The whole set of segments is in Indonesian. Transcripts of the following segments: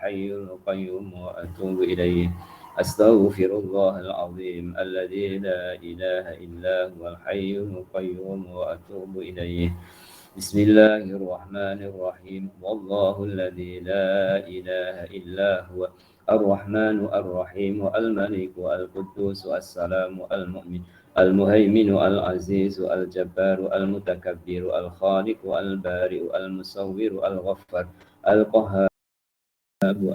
الحي القيوم وأتوب إليه. أستغفر الله العظيم الذي لا إله إلا هو الحي القيوم وأتوب إليه. بسم الله الرحمن الرحيم. والله الذي لا إله إلا هو الرحمن الرحيم الملك القدوس السلام المؤمن المهيمن العزيز الجبار المتكبر الخالق البارئ المصور الغفار القهار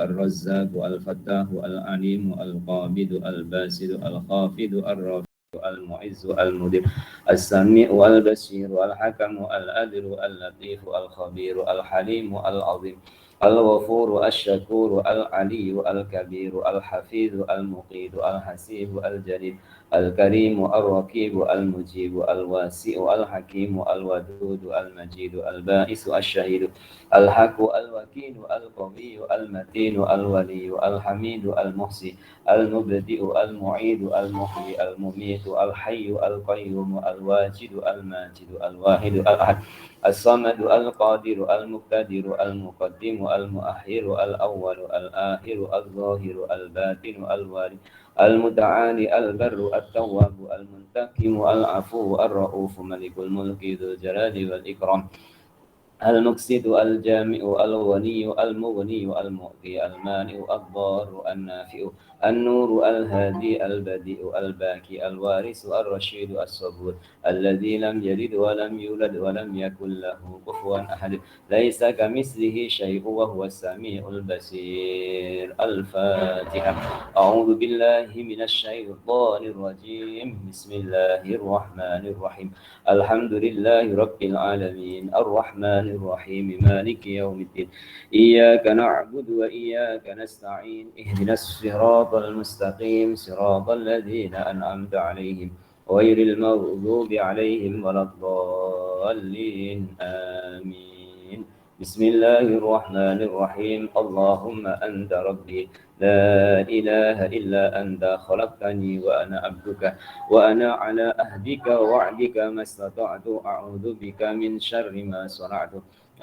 الرزاق الفتاح العليم القابض الباسط الخافض الرافع المعز المدير السميع البصير الحكم العدل اللطيف الخبير الحليم العظيم الغفور الشكور العلي الكبير الحفيظ المقيت الحسيب الجليل الكريم الرقيب المجيب الواسع الحكيم الودود المجيد البائس الشهيد الحق الوكيل القوي المتين الولي الحميد المحصي المبدئ المعيد المحيي المميت الحي القيوم الواجد الماجد الواحد الأحد الصمد القادر المقتدر المقدم المؤخر الأول الآخر الظاهر الباطن الوارث المتعالي البر التواب المنتقم العفو الرؤوف ملك الملك ذو الجلال والإكرام المقسط الجامع الغني المغني المعطي المانع الضار النافع النور الهادي البديع الباكي الوارث الرشيد الصبور الذي لم يلد ولم يولد ولم يكن له كفوا أحد ليس كمثله شيء وهو السميع البصير. الفاتحة. أعوذ بالله من الشيطان الرجيم. بسم الله الرحمن الرحيم. الحمد لله رب العالمين الرحمن الرحيم مالك يوم الدين إياك نعبد وإياك نستعين اهدنا الصراط المستقيم صراط الذين أنعمت عليهم غير المغضوب عليهم ولا الضالين آمين. بسم الله الرحمن الرحيم. اللهم أنت ربي لا إله إلا أنت خلقتني وأنا عبدك وأنا على أهدك ووعدك ما استطعت أعوذ بك من شر ما صنعت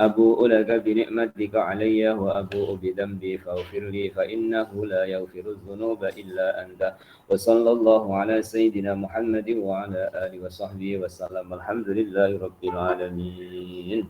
أبوء لك بنعمتك علي وأبوء بذنبي فاغفر لي فإنه لا يغفر الذنوب إلا أنت. وصلى الله على سيدنا محمد وعلى آله وصحبه وسلم. الحمد لله رب العالمين.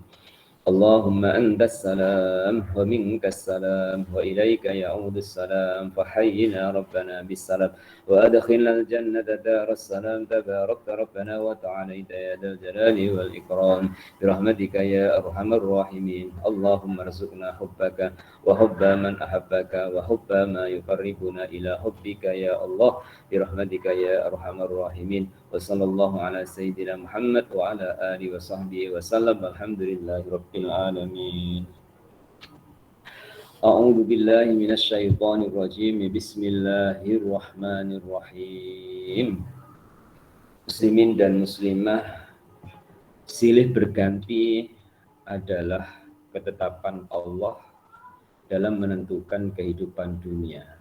اللهم أنت السلام ومنك السلام وإليك يعود السلام فحينا ربنا بالسلام وأدخلنا الجنة دار السلام. تباركت ربنا وتعاليت يا ذا الجلال والإكرام برحمتك يا أرحم الراحمين. اللهم ارزقنا حبك وحب من أحبك وحب ما يقربنا إلى حبك يا الله برحمتك يا أرحم الراحمين. وصلى الله على سيدنا محمد وعلى آله وصحبه وسلم. الحمد لله رب العالمين. أعوذ بالله من الشيطان الرجيم. بسم الله الرحمن الرحيم. Muslimin dan muslimah, silih berganti adalah ketetapan Allah dalam menentukan kehidupan dunia.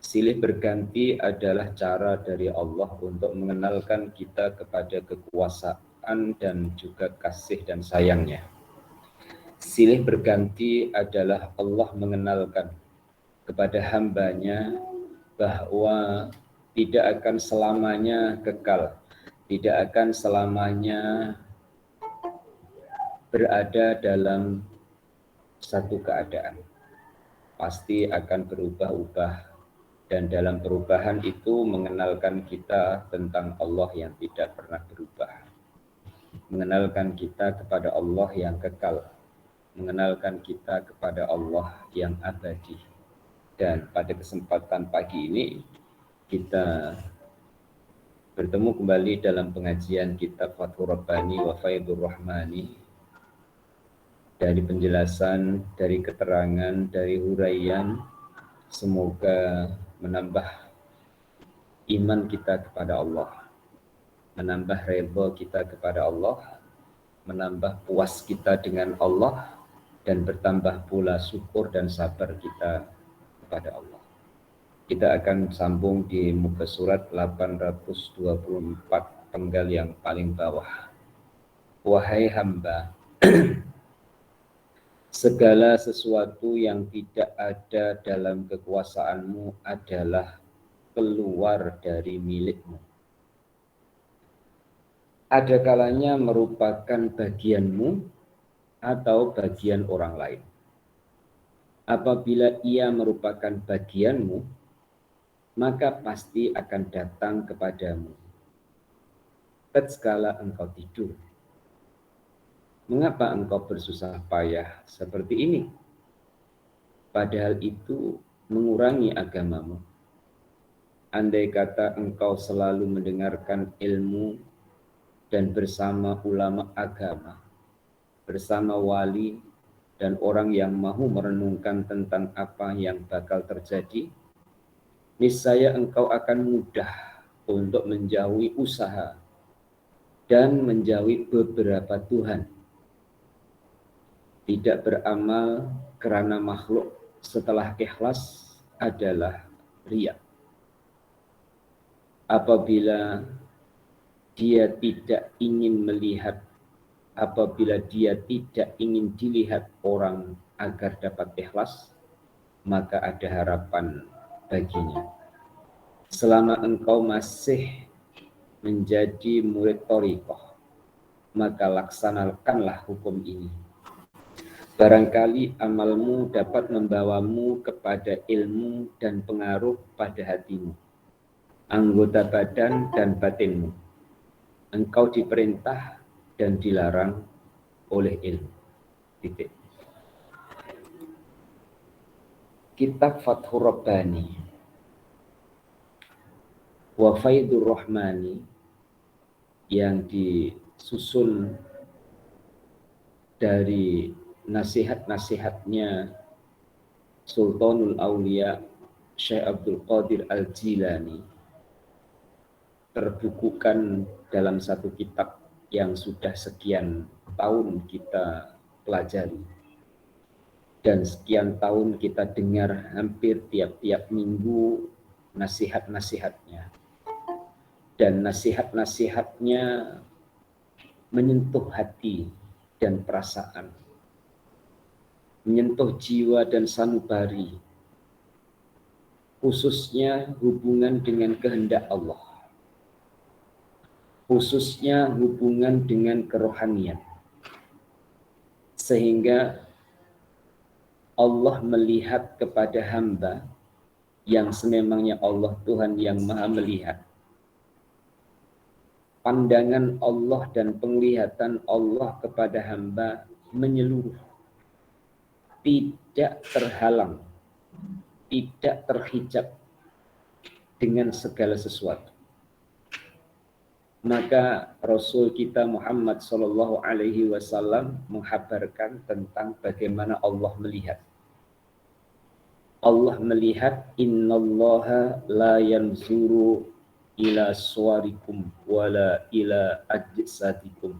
Silih berganti adalah cara dari Allah untuk mengenalkan kita kepada kekuasaan dan juga kasih dan sayangnya. Silih berganti adalah Allah mengenalkan kepada hambanya bahwa tidak akan selamanya kekal, tidak akan selamanya berada dalam satu keadaan. Pasti akan berubah-ubah. Dan dalam perubahan itu mengenalkan kita tentang Allah yang tidak pernah berubah. Mengenalkan kita kepada Allah yang kekal. Mengenalkan kita kepada Allah yang abadi. Dan pada kesempatan pagi ini kita bertemu kembali dalam pengajian kitab Fathur Rabbani wa Faidur Rahmani. Dari penjelasan, dari keterangan, dari huraian, semoga menambah iman kita kepada Allah, menambah redha kita kepada Allah, menambah puas kita dengan Allah, dan bertambah pula syukur dan sabar kita kepada Allah. Kita akan sambung di muka surat 824 penggal yang paling bawah. Wahai hamba, Segala sesuatu yang tidak ada dalam kekuasaanmu adalah keluar dari milikmu. Ada kalanya merupakan bagianmu atau bagian orang lain. Apabila ia merupakan bagianmu, maka pasti akan datang kepadamu tatkala engkau tidur. Mengapa engkau bersusah payah seperti ini? Padahal itu mengurangi agamamu. Andai kata engkau selalu mendengarkan ilmu dan bersama ulama agama, bersama wali dan orang yang mahu merenungkan tentang apa yang bakal terjadi, niscaya engkau akan mudah untuk menjauhi usaha dan menjauhi beberapa Tuhan. Tidak beramal kerana makhluk setelah ikhlas adalah riya. Apabila dia tidak ingin melihat, apabila dia tidak ingin dilihat orang agar dapat ikhlas, maka ada harapan baginya. Selama engkau masih menjadi murid thariqah, maka laksanakanlah hukum ini. Barangkali amalmu dapat membawamu kepada ilmu dan pengaruh pada hatimu, anggota badan dan batinmu. Engkau diperintah dan dilarang oleh ilmu. Titik. Kitab Fathur Rabbani wa Faidur Rahmani yang disusun dari nasihat-nasihatnya Sultanul Aulia Syekh Abdul Qadir Al-Jilani, terbukukan dalam satu kitab yang sudah sekian tahun kita pelajari dan sekian tahun kita dengar hampir tiap-tiap minggu nasihat-nasihatnya, dan nasihat-nasihatnya menyentuh hati dan perasaan, menyentuh jiwa dan sanubari, khususnya hubungan dengan kehendak Allah, khususnya hubungan dengan kerohanian, sehingga Allah melihat kepada hamba yang sememangnya Allah Tuhan yang maha melihat. Pandangan Allah dan penglihatan Allah kepada hamba menyeluruh, tidak terhalang, tidak terhijab dengan segala sesuatu. Maka Rasul kita Muhammad SAW menghabarkan tentang bagaimana Allah melihat. Allah melihat, innallaha la yanzuru ila suwarikum wala ila ajsadikum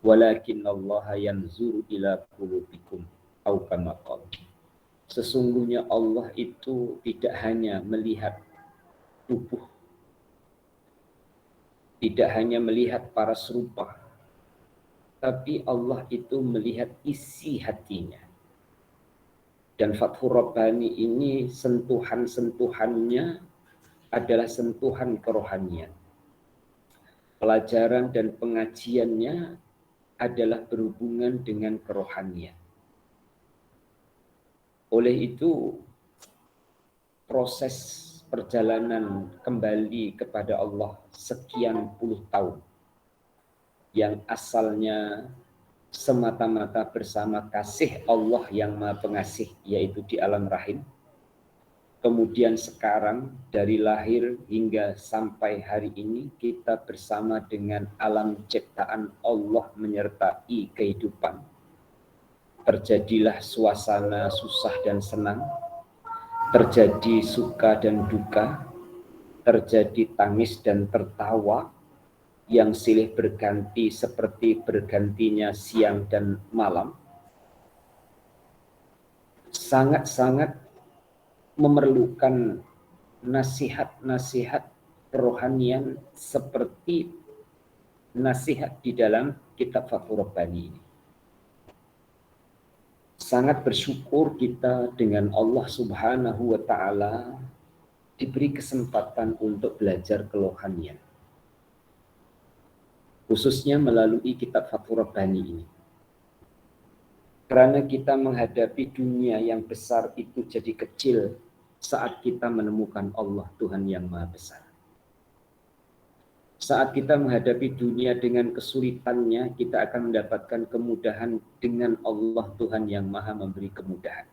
walakinallaha yanzuru ila qulubikum au kama qala. Sesungguhnya Allah itu tidak hanya melihat tubuh, tidak hanya melihat para serupa, tapi Allah itu melihat isi hatinya. Dan Fathur Rabbani ini sentuhan-sentuhannya adalah sentuhan kerohanian. Pelajaran dan pengajiannya adalah berhubungan dengan kerohanian. Oleh itu, proses perjalanan kembali kepada Allah sekian puluh tahun, yang asalnya semata-mata bersama kasih Allah yang Maha Pengasih, yaitu di alam rahim. Kemudian sekarang dari lahir hingga sampai hari ini kita bersama dengan alam ciptaan Allah menyertai kehidupan. Terjadilah suasana susah dan senang, terjadi suka dan duka, terjadi tangis dan tertawa yang silih berganti seperti bergantinya siang dan malam. Sangat-sangat memerlukan nasihat-nasihat kerohanian seperti nasihat di dalam kitab Fathur Rabbani ini. Sangat bersyukur kita dengan Allah Subhanahu wa Ta'ala diberi kesempatan untuk belajar keluhannya, khususnya melalui kitab Fathur Rabbani ini. Karena kita menghadapi dunia yang besar itu jadi kecil saat kita menemukan Allah Tuhan yang Maha Besar. Saat kita menghadapi dunia dengan kesulitannya, kita akan mendapatkan kemudahan dengan Allah Tuhan yang Maha memberi kemudahan.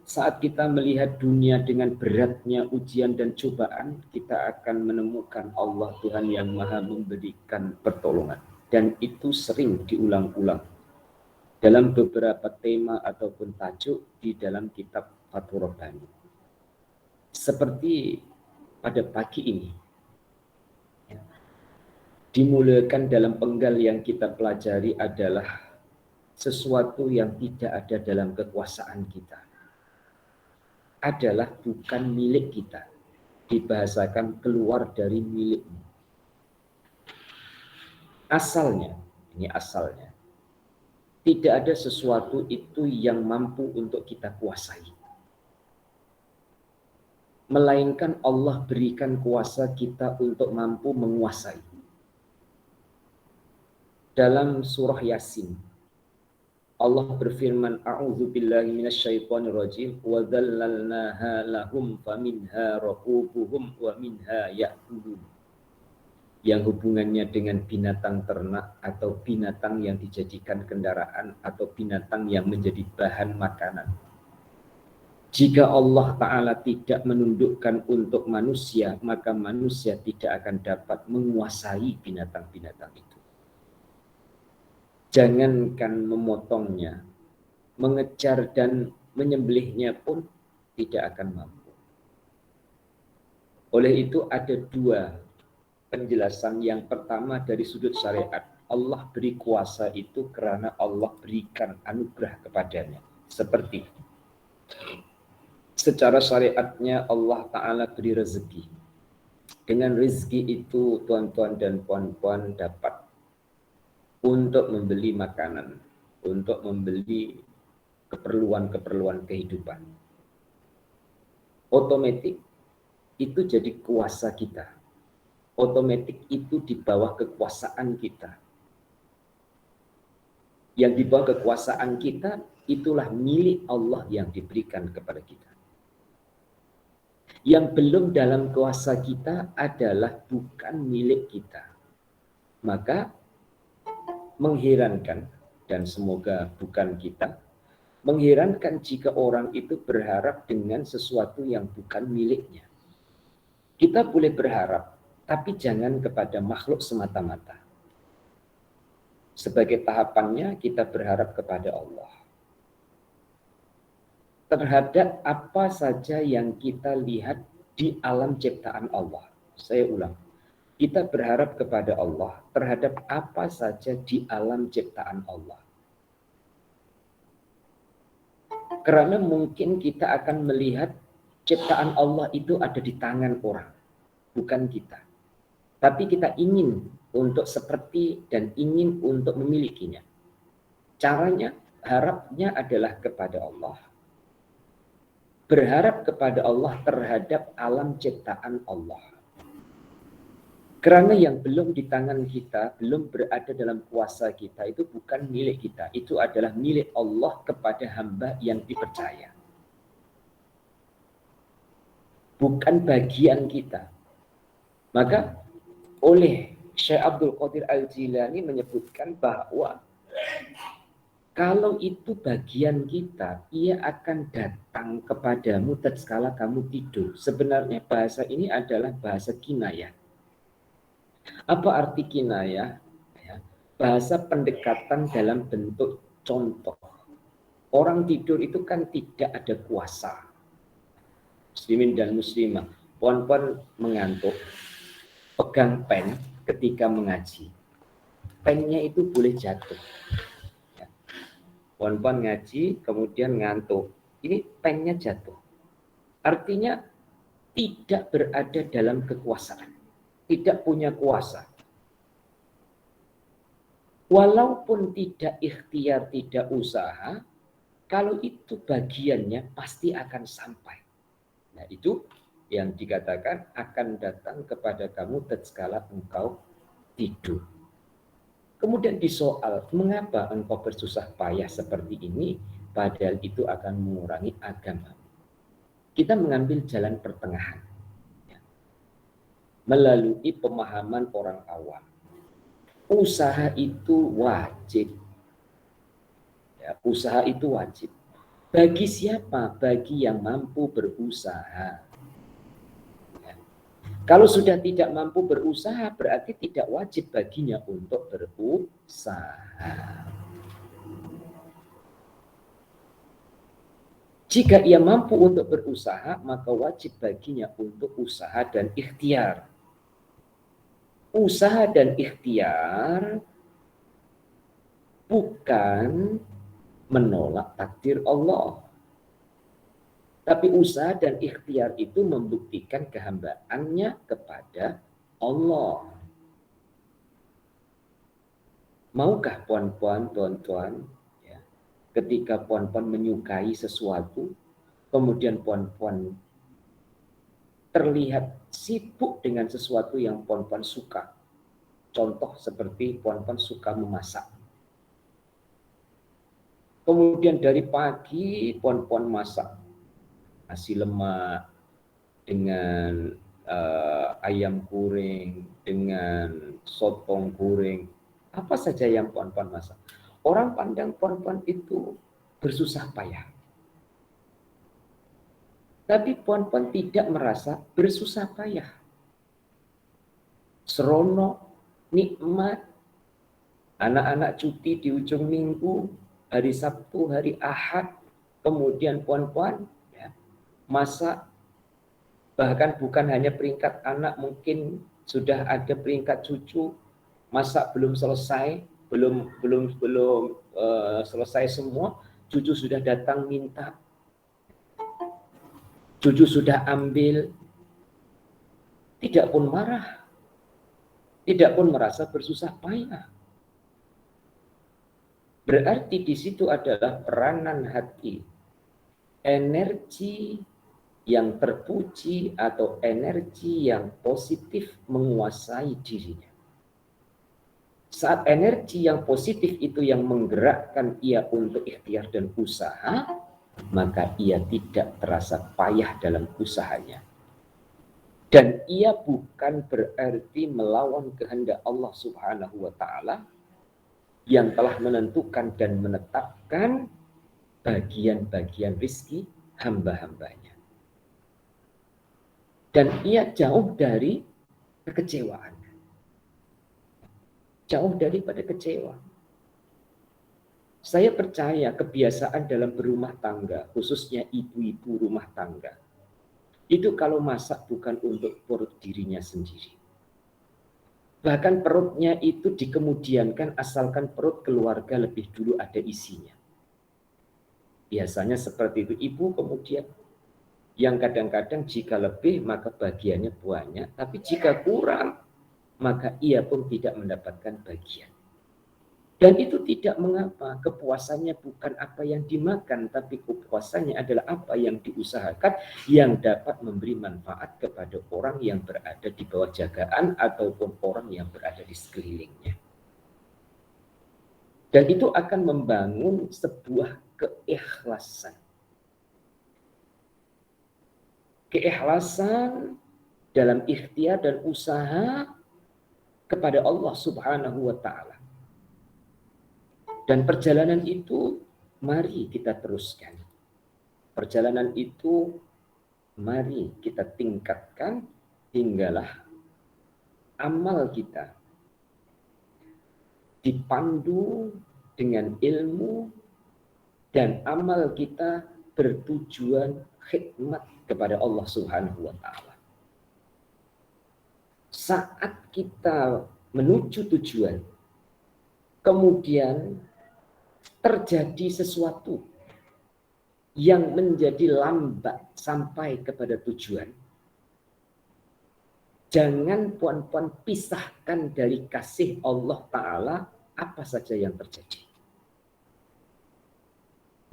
Saat kita melihat dunia dengan beratnya ujian dan cobaan, kita akan menemukan Allah Tuhan yang Maha memberikan pertolongan. Dan itu sering diulang-ulang dalam beberapa tema ataupun tajuk di dalam kitab Fathur Rabbani. Seperti pada pagi ini, dimulakan dalam penggal yang kita pelajari adalah sesuatu yang tidak ada dalam kekuasaan kita. Adalah bukan milik kita. Dibahasakan keluar dari milikmu. Asalnya, ini asalnya. Tidak ada sesuatu itu yang mampu untuk kita kuasai. Melainkan Allah berikan kuasa kita untuk mampu menguasai. Dalam surah Yasin, Allah berfirman, A'udzu billahi minasyaitonir rajim, wa dzallalnaha lahum faminha raqubuhum wa minha ya'kulun. Yang hubungannya dengan binatang ternak atau binatang yang dijadikan kendaraan atau binatang yang menjadi bahan makanan. Jika Allah Ta'ala tidak menundukkan untuk manusia, maka manusia tidak akan dapat menguasai binatang-binatang itu. Jangankan memotongnya, mengejar dan menyembelihnya pun tidak akan mampu. Oleh itu ada dua penjelasan. Yang pertama dari sudut syariat, Allah beri kuasa itu karena Allah berikan anugerah kepadanya. Seperti secara syariatnya Allah Ta'ala beri rezeki. Dengan rezeki itu tuan-tuan dan puan-puan dapat untuk membeli makanan, untuk membeli keperluan-keperluan kehidupan. Otomatis itu jadi kuasa kita. Otomatis itu di bawah kekuasaan kita. Yang di bawah kekuasaan kita, itulah milik Allah yang diberikan kepada kita. Yang belum dalam kuasa kita adalah bukan milik kita. Maka mengherankan, dan semoga bukan kita, mengherankan jika orang itu berharap dengan sesuatu yang bukan miliknya. Kita boleh berharap, tapi jangan kepada makhluk semata-mata. Sebagai tahapannya kita berharap kepada Allah. Terhadap apa saja yang kita lihat di alam ciptaan Allah. Saya ulang. Kita berharap kepada Allah terhadap apa saja di alam ciptaan Allah. Karena mungkin kita akan melihat ciptaan Allah itu ada di tangan orang, bukan kita. Tapi kita ingin untuk seperti dan ingin untuk memilikinya. Caranya, harapnya adalah kepada Allah. Berharap kepada Allah terhadap alam ciptaan Allah. Karena yang belum di tangan kita, belum berada dalam kuasa kita, itu bukan milik kita. Itu adalah milik Allah kepada hamba yang dipercaya. Bukan bagian kita. Maka oleh Syekh Abdul Qadir Al-Jilani menyebutkan bahwa kalau itu bagian kita, ia akan datang kepadamu tatkala kamu tidur. Sebenarnya bahasa ini adalah bahasa kinayah. Apa arti kinayah? Bahasa pendekatan dalam bentuk contoh. Orang tidur itu kan tidak ada kuasa. Muslimin dan muslimah, puan-puan mengantuk, pegang pen ketika mengaji, pennya itu boleh jatuh. Puan-puan ngaji, kemudian ngantuk, ini pennya jatuh. Artinya tidak berada dalam kekuasaan, tidak punya kuasa. Walaupun tidak ikhtiar, tidak usaha, Kalau itu bagiannya pasti akan sampai. Nah, itu yang dikatakan akan datang kepada kamu tatkala engkau tidur. Kemudian disoal, mengapa engkau bersusah payah seperti ini, padahal itu akan mengurangi agama. Kita mengambil jalan pertengahan, melalui pemahaman orang awam. Usaha itu wajib. Ya, usaha itu wajib. Bagi siapa? Bagi yang mampu berusaha. Ya. Kalau sudah tidak mampu berusaha, berarti tidak wajib baginya untuk berusaha. Jika ia mampu untuk berusaha, maka wajib baginya untuk usaha dan ikhtiar. Usaha dan ikhtiar bukan menolak takdir Allah. Tapi usaha dan ikhtiar itu membuktikan kehambaannya kepada Allah. Maukah puan-puan, tuan-tuan, ya, ketika puan-puan menyukai sesuatu, kemudian puan-puan terlihat sibuk dengan sesuatu yang puan-puan suka. Contoh seperti puan-puan suka memasak. Kemudian dari pagi puan-puan masak nasi lemak dengan ayam goreng, dengan sotong goreng, apa saja yang puan-puan masak. Orang pandang puan-puan itu bersusah payah. Tapi puan-puan tidak merasa bersusah payah. Seronok, nikmat, anak-anak cuti di ujung minggu, hari Sabtu, hari Ahad, kemudian puan-puan ya, masak. Bahkan bukan hanya peringkat anak, mungkin sudah ada peringkat cucu, masak belum selesai, belum selesai semua, cucu sudah datang minta, cucu sudah ambil, tidak pun marah, tidak pun merasa bersusah payah. Berarti di situ adalah peranan hati, energi yang terpuji atau energi yang positif menguasai dirinya. Saat energi yang positif itu yang menggerakkan ia untuk ikhtiar dan usaha, maka ia tidak terasa payah dalam usahanya. Dan ia bukan berarti melawan kehendak Allah Subhanahu wa Ta'ala yang telah menentukan dan menetapkan bagian-bagian rizki hamba-hambanya. Dan ia jauh dari kekecewaan. Jauh daripada kecewa. Saya percaya kebiasaan dalam berumah tangga, khususnya ibu-ibu rumah tangga, itu kalau masak bukan untuk perut dirinya sendiri. Bahkan perutnya itu dikemudiankan asalkan perut keluarga lebih dulu ada isinya. Biasanya seperti itu, ibu kemudian yang kadang-kadang jika lebih maka bagiannya banyak, tapi jika kurang maka ia pun tidak mendapatkan bagian. Dan itu tidak mengapa, kepuasannya bukan apa yang dimakan, tapi kepuasannya adalah apa yang diusahakan yang dapat memberi manfaat kepada orang yang berada di bawah jagaan ataupun orang yang berada di sekelilingnya. Dan itu akan membangun sebuah keikhlasan. Keikhlasan dalam ikhtiar dan usaha kepada Allah Subhanahu wa Ta'ala. Dan perjalanan itu mari kita teruskan. Perjalanan itu mari kita tingkatkan hinggalah amal kita dipandu dengan ilmu dan amal kita bertujuan khidmat kepada Allah Subhanahu wa Ta'ala. Saat kita menuju tujuan, kemudian terjadi sesuatu yang menjadi lambat sampai kepada tujuan, jangan puan-puan pisahkan dari kasih Allah Ta'ala apa saja yang terjadi.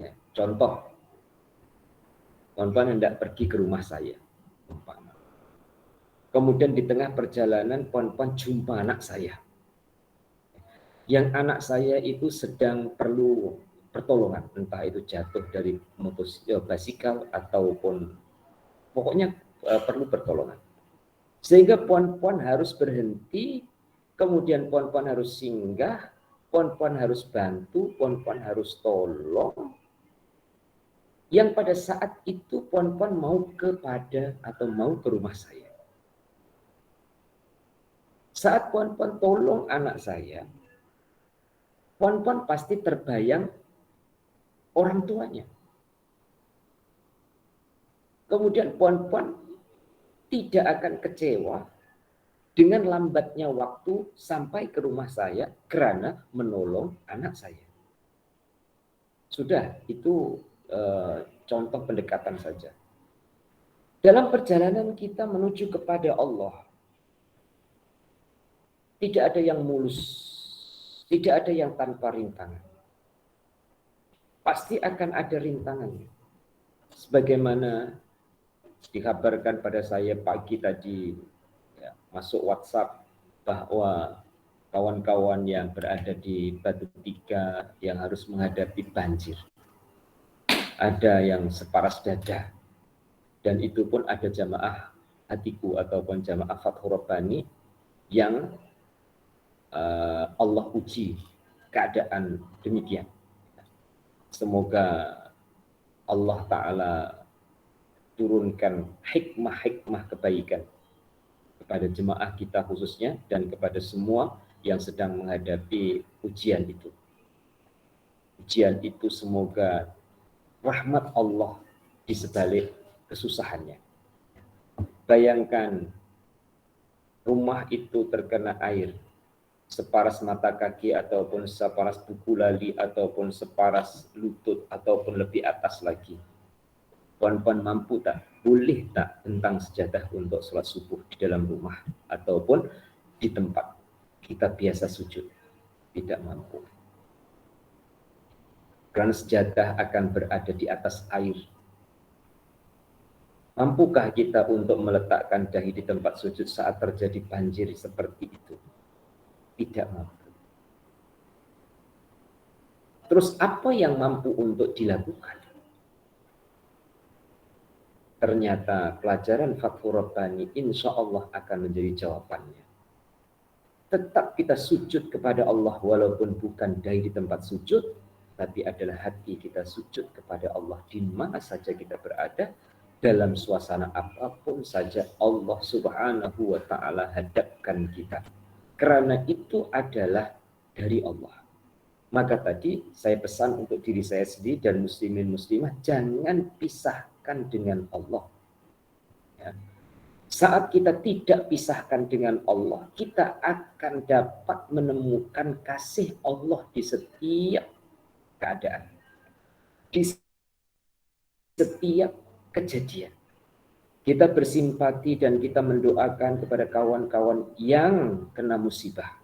Ya. Contoh, puan-puan hendak pergi ke rumah saya. Kemudian di tengah perjalanan puan-puan jumpa anak saya. Yang anak saya itu sedang perlu pertolongan, entah itu jatuh dari basikal ataupun pokoknya perlu pertolongan. Sehingga puan-puan harus berhenti, kemudian puan-puan harus singgah, puan-puan harus bantu, puan-puan harus tolong. Yang pada saat itu puan-puan mau kepada atau mau ke rumah saya. Saat puan-puan tolong anak saya, puan-puan pasti terbayang orang tuanya. Kemudian puan-puan tidak akan kecewa dengan lambatnya waktu sampai ke rumah saya karena menolong anak saya. Sudah, itu contoh pendekatan saja. Dalam perjalanan kita menuju kepada Allah, tidak ada yang mulus, tidak ada yang tanpa rintangan. Pasti akan ada rintangannya. Sebagaimana dikabarkan pada saya pagi tadi, ya, masuk WhatsApp bahwa kawan-kawan yang berada di Batu Tiga yang harus menghadapi banjir. Ada yang separas dada, dan itu pun ada jamaah hatiku ataupun jamaah Fathur Rabbani yang Allah uji keadaan demikian. Semoga Allah Ta'ala turunkan hikmah-hikmah kebaikan kepada jemaah kita khususnya dan kepada semua yang sedang menghadapi ujian itu. Ujian itu semoga rahmat Allah di sebalik kesusahannya. Bayangkan rumah itu terkena air separas mata kaki ataupun separas buku lali ataupun separas lutut ataupun lebih atas lagi. Puan-puan mampu tak? Boleh tak tentang sejadah untuk sholat subuh di dalam rumah ataupun di tempat kita biasa sujud? Tidak mampu. Karena sejadah akan berada di atas air. Mampukah kita untuk meletakkan dahi di tempat sujud saat terjadi banjir seperti itu? Tidak mampu. Terus apa yang mampu untuk dilakukan? Ternyata pelajaran Fathur Rabbani insya Allah akan menjadi jawabannya. Tetap kita sujud kepada Allah walaupun bukan dahi di tempat sujud, tapi adalah hati kita sujud kepada Allah di mana saja kita berada, dalam suasana apapun saja Allah Subhanahu wa Ta'ala hadapkan kita. Karena itu adalah dari Allah. Maka tadi saya pesan untuk diri saya sendiri dan muslimin muslimah, jangan pisahkan dengan Allah. Ya. Saat kita tidak pisahkan dengan Allah, kita akan dapat menemukan kasih Allah di setiap keadaan, di setiap kejadian. Kita bersimpati dan kita mendoakan kepada kawan-kawan yang kena musibah.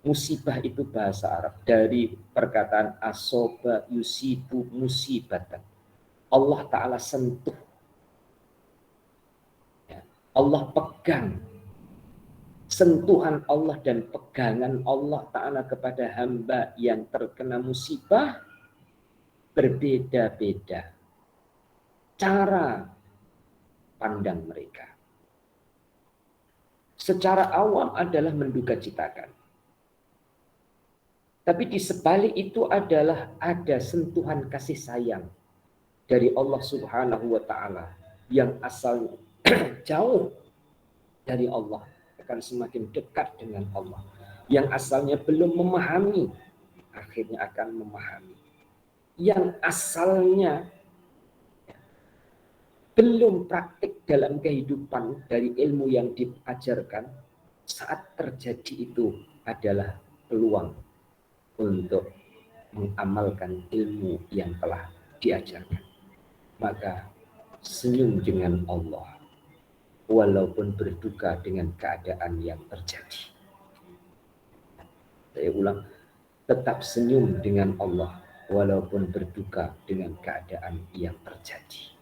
Musibah itu bahasa Arab dari perkataan asoba yusibu musibatan. Allah Ta'ala sentuh. Allah pegang. Sentuhan Allah dan pegangan Allah Ta'ala kepada hamba yang terkena musibah berbeda-beda. Cara pandang mereka. Secara awam adalah menduga citakan. Tapi di sebalik itu adalah ada sentuhan kasih sayang dari Allah Subhanahu wa Ta'ala yang asalnya jauh dari Allah akan semakin dekat dengan Allah. Yang asalnya belum memahami akhirnya akan memahami. Yang asalnya belum praktik dalam kehidupan dari ilmu yang diajarkan, saat terjadi itu adalah peluang untuk mengamalkan ilmu yang telah diajarkan. Maka senyum dengan Allah walaupun berduka dengan keadaan yang terjadi. Saya ulang, tetap senyum dengan Allah walaupun berduka dengan keadaan yang terjadi.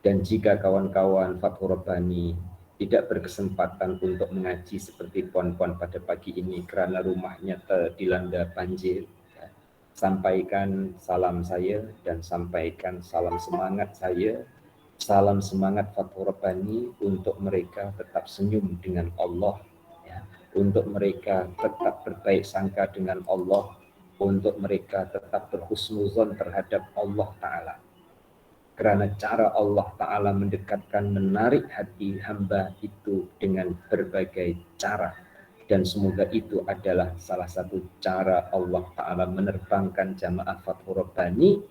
Dan jika kawan-kawan Fathur Rabbani tidak berkesempatan untuk mengaji seperti puan-puan pada pagi ini karena rumahnya dilanda banjir, ya, sampaikan salam saya dan sampaikan salam semangat saya, salam semangat Fathur Rabbani untuk mereka tetap senyum dengan Allah, ya, untuk mereka tetap berbaik sangka dengan Allah, untuk mereka tetap berhusnuzon terhadap Allah Ta'ala. Karena cara Allah Ta'ala mendekatkan, menarik hati hamba itu dengan berbagai cara. Dan semoga itu adalah salah satu cara Allah Ta'ala menerbangkan jamaah Fathur Rabbani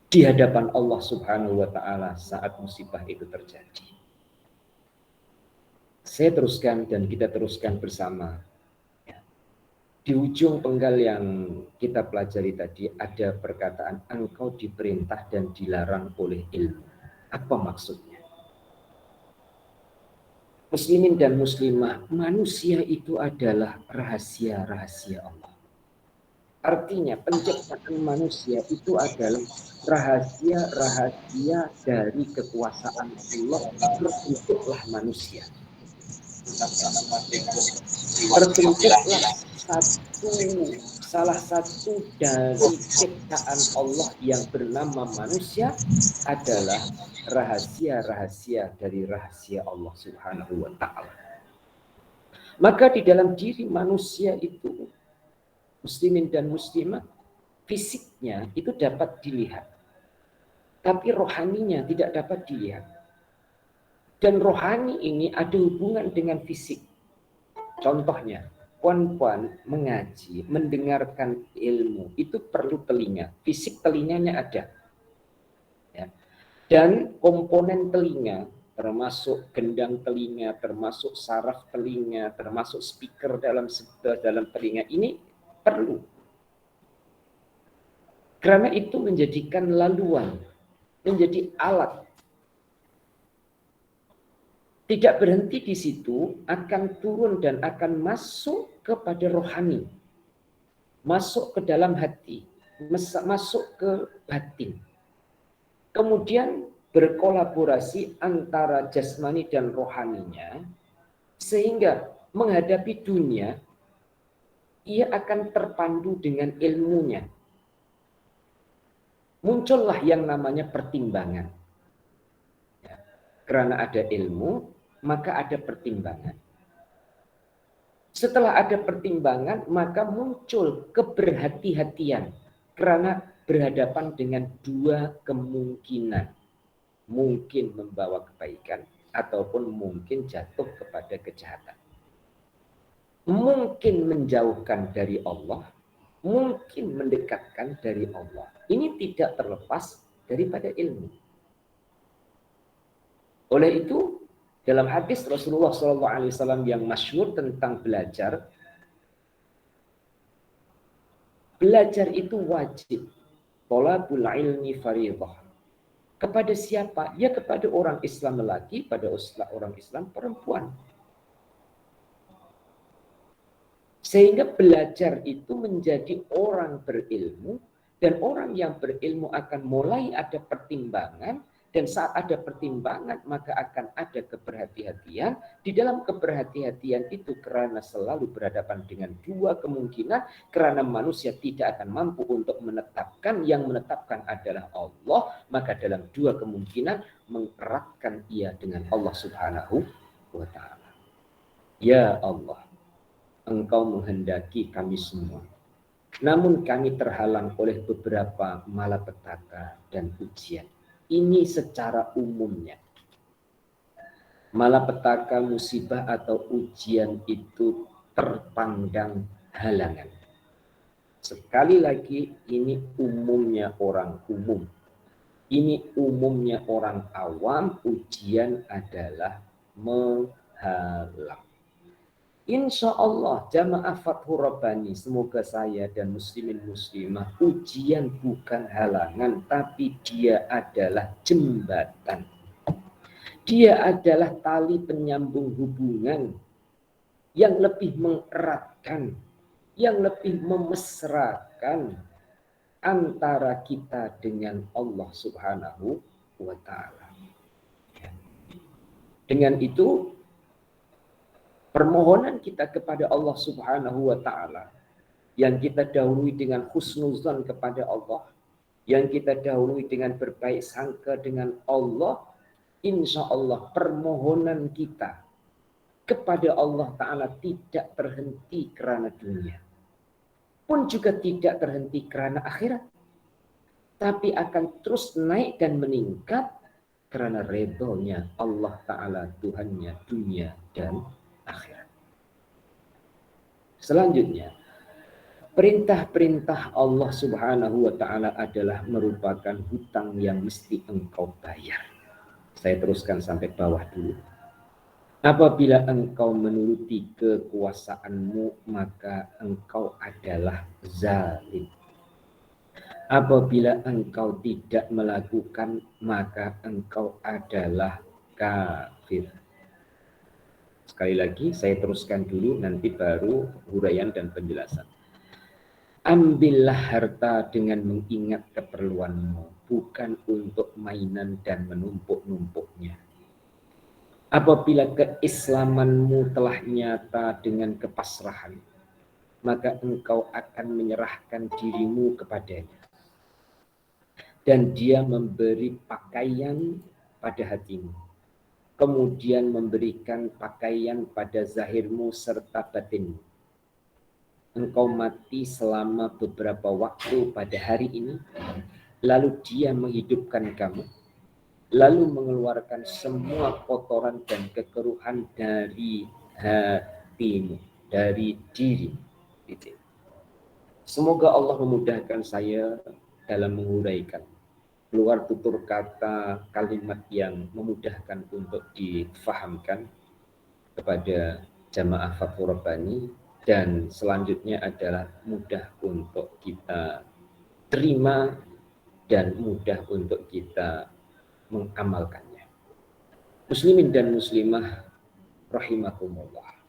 di hadapan Allah Subhanahu wa Ta'ala saat musibah itu terjadi. Saya teruskan dan kita teruskan bersama. Di ujung penggal yang kita pelajari tadi ada perkataan engkau diperintah dan dilarang oleh ilmu. Apa maksudnya? Muslimin dan muslimah, manusia itu adalah rahasia-rahasia Allah. Artinya penciptaan manusia itu adalah rahasia-rahasia dari kekuasaan Allah. Terbentuklah manusia. Terbentuklah salah satu dari ciptaan Allah yang bernama manusia adalah rahasia-rahasia dari rahasia Allah Subhanahu wa Ta'ala. Maka di dalam diri manusia itu, muslimin dan muslimah, fisiknya itu dapat dilihat, tapi rohaninya tidak dapat dilihat. Dan rohani ini ada hubungan dengan fisik. Contohnya, puan-puan mengaji, mendengarkan ilmu, itu perlu telinga. Fisik telinganya ada. Ya. Dan komponen telinga, termasuk gendang telinga, termasuk saraf telinga, termasuk speaker dalam telinga ini perlu. Karena itu menjadikan laluan, menjadi alat. Tidak berhenti di situ, akan turun dan akan masuk kepada rohani. Masuk ke dalam hati, masuk ke batin. Kemudian berkolaborasi antara jasmani dan rohaninya, sehingga menghadapi dunia, ia akan terpandu dengan ilmunya. Muncullah yang namanya pertimbangan. Ya, karena ada ilmu, maka ada pertimbangan. Setelah ada pertimbangan, maka muncul keberhati-hatian karena berhadapan dengan dua kemungkinan. Mungkin membawa kebaikan ataupun mungkin jatuh kepada kejahatan. Mungkin menjauhkan dari Allah, mungkin mendekatkan dari Allah. Ini tidak terlepas daripada ilmu. Oleh itu, dalam hadis Rasulullah SAW yang masyhur tentang belajar itu wajib. Thalabul ilmi fardhah. Kepada siapa? Ya kepada orang Islam lelaki, pada orang Islam perempuan. Sehingga belajar itu menjadi orang berilmu, dan orang yang berilmu akan mulai ada pertimbangan. Dan saat ada pertimbangan, maka akan ada keberhati-hatian. Di dalam keberhati-hatian itu karena selalu berhadapan dengan dua kemungkinan, karena manusia tidak akan mampu untuk menetapkan, yang menetapkan adalah Allah, maka dalam dua kemungkinan mengeratkan ia dengan Allah Subhanahu wa Ta'ala. Ya Allah, Engkau menghendaki kami semua, namun kami terhalang oleh beberapa malapetaka dan ujian. Ini secara umumnya. Malapetaka, musibah atau ujian itu terpandang halangan. Sekali lagi, ini umumnya orang umum. Ini umumnya orang awam, ujian adalah menghalang. Insya Allah jamaah Fathur Rabbani, semoga saya dan muslimin muslimah, ujian bukan halangan, tapi dia adalah jembatan. Dia adalah tali penyambung hubungan yang lebih mengeratkan, yang lebih memesrakan, antara kita dengan Allah Subhanahu wa Ta'ala. Dengan itu, permohonan kita kepada Allah Subhanahu wa Ta'ala yang kita dahului dengan husnuzan kepada Allah, yang kita dahului dengan berbaik sangka dengan Allah, insya Allah permohonan kita kepada Allah Ta'ala tidak terhenti karena dunia, pun juga tidak terhenti karena akhirat, tapi akan terus naik dan meningkat karena redhonya Allah Ta'ala, Tuhannya dunia dan akhirat. Selanjutnya, perintah-perintah Allah Subhanahu wa Ta'ala adalah merupakan hutang yang mesti engkau bayar. Saya teruskan sampai bawah dulu. Apabila engkau menuruti kekuasaanmu, maka engkau adalah zalim. Apabila engkau tidak melakukan, maka engkau adalah kafir. Sekali lagi, saya teruskan dulu, nanti baru huraian dan penjelasan. Ambillah harta dengan mengingat keperluanmu, bukan untuk mainan dan menumpuk-numpuknya. Apabila keislamanmu telah nyata dengan kepasrahan, maka engkau akan menyerahkan dirimu kepadanya. Dan dia memberi pakaian pada hatimu, kemudian memberikan pakaian pada zahirmu serta batinmu. Engkau mati selama beberapa waktu pada hari ini, lalu dia menghidupkan kamu, lalu mengeluarkan semua kotoran dan kekeruhan dari hatimu, dari diri. Semoga Allah memudahkan saya dalam menguraikan, keluar tutur kata kalimat yang memudahkan untuk difahamkan kepada jamaah Fathur Rabbani, dan selanjutnya adalah mudah untuk kita terima dan mudah untuk kita mengamalkannya. Muslimin dan muslimah rahimakumullah.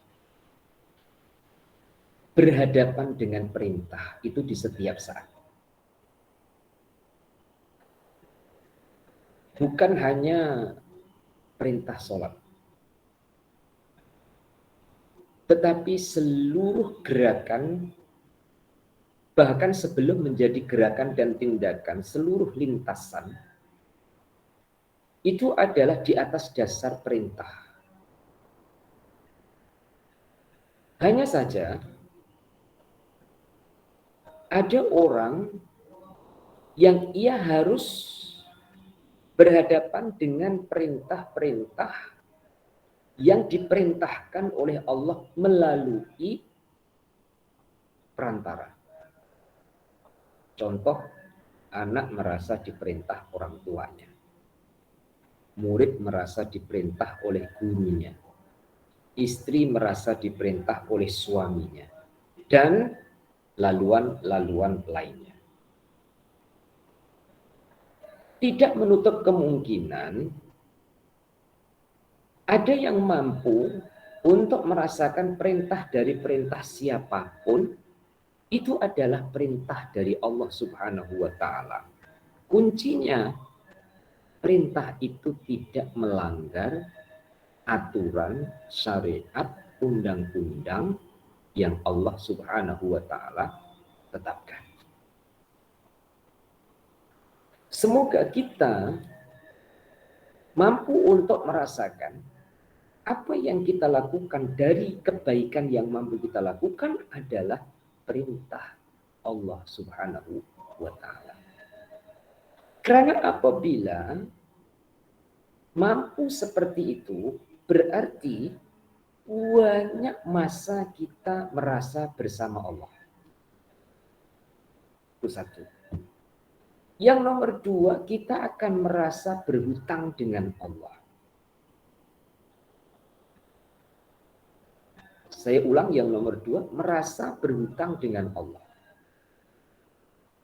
Berhadapan dengan perintah itu di setiap saat. Bukan hanya perintah sholat, tetapi seluruh gerakan, bahkan sebelum menjadi gerakan dan tindakan, seluruh lintasan itu adalah di atas dasar perintah. Hanya saja ada orang yang ia harus berhadapan dengan perintah-perintah yang diperintahkan oleh Allah melalui perantara. Contoh, anak merasa diperintah orang tuanya. Murid merasa diperintah oleh gurunya. Istri merasa diperintah oleh suaminya. Dan laluan-laluan lainnya. Tidak menutup kemungkinan ada yang mampu untuk merasakan perintah dari perintah siapapun, itu adalah perintah dari Allah Subhanahu wa Ta'ala. Kuncinya, perintah itu tidak melanggar aturan, syariat, undang-undang yang Allah Subhanahu wa Ta'ala tetapkan. Semoga kita mampu untuk merasakan apa yang kita lakukan dari kebaikan yang mampu kita lakukan adalah perintah Allah Subhanahu wa Ta'ala. Karena apabila mampu seperti itu, berarti banyak masa kita merasa bersama Allah. Itu satu. Yang nomor dua, kita akan merasa berhutang dengan Allah. Saya ulang, yang nomor dua, merasa berhutang dengan Allah.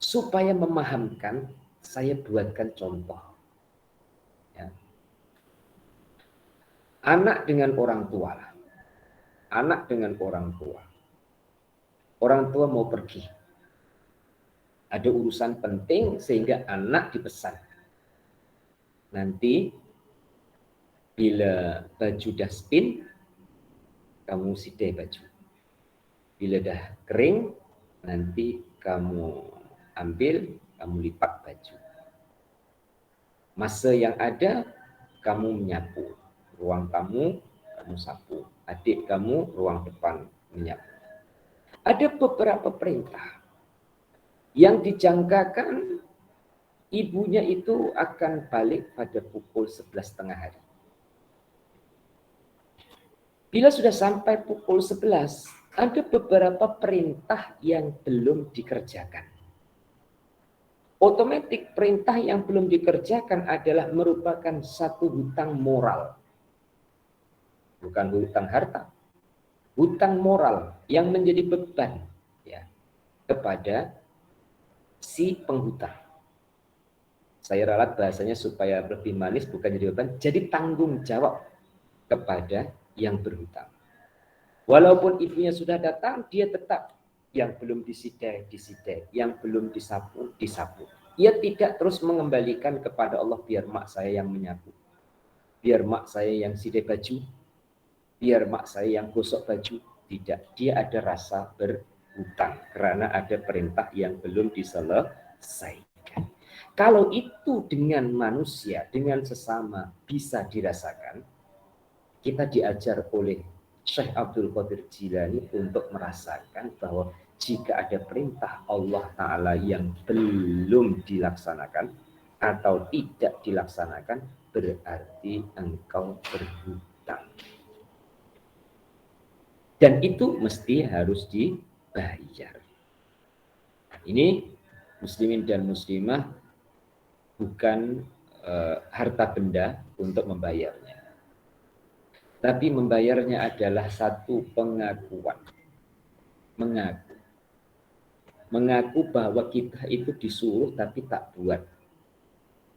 Supaya memahamkan, saya buatkan contoh. Ya. Anak dengan orang tua. Anak dengan orang tua. Orang tua mau pergi. Ada urusan penting sehingga anak dipesan. Nanti bila baju dah spin, kamu sidai baju. Bila dah kering, nanti kamu ambil, kamu lipat baju. Masa yang ada, kamu menyapu. Ruang kamu sapu. Adik kamu ruang depan menyapu. Ada beberapa perintah yang dijangkakan ibunya itu akan balik pada pukul 11.30 hari. Bila sudah sampai pukul 11, ada beberapa perintah yang belum dikerjakan. Otomatis perintah yang belum dikerjakan adalah merupakan satu hutang moral. Bukan hutang harta. Hutang moral yang menjadi beban ya, kepada si penghutang. Saya ralat bahasanya supaya lebih manis, bukan jadi beban, jadi tanggung jawab kepada yang berhutang. Walaupun ibunya sudah datang, dia tetap yang belum disidai, yang belum disapu. Ia tidak terus mengembalikan kepada Allah, biar mak saya yang menyapu, biar mak saya yang sidai baju, biar mak saya yang gosok baju. Tidak, dia ada rasa berhutang karena ada perintah yang belum diselesaikan. Kalau itu dengan manusia, dengan sesama bisa dirasakan, kita diajar oleh Syekh Abdul Qadir Jilani untuk merasakan bahwa jika ada perintah Allah Ta'ala yang belum dilaksanakan atau tidak dilaksanakan, berarti engkau berhutang. Dan itu mesti harus dibayar. Ini muslimin dan muslimah bukan harta benda untuk membayarnya. Tapi membayarnya adalah satu pengakuan. Mengaku bahwa kita itu disuruh tapi tak buat.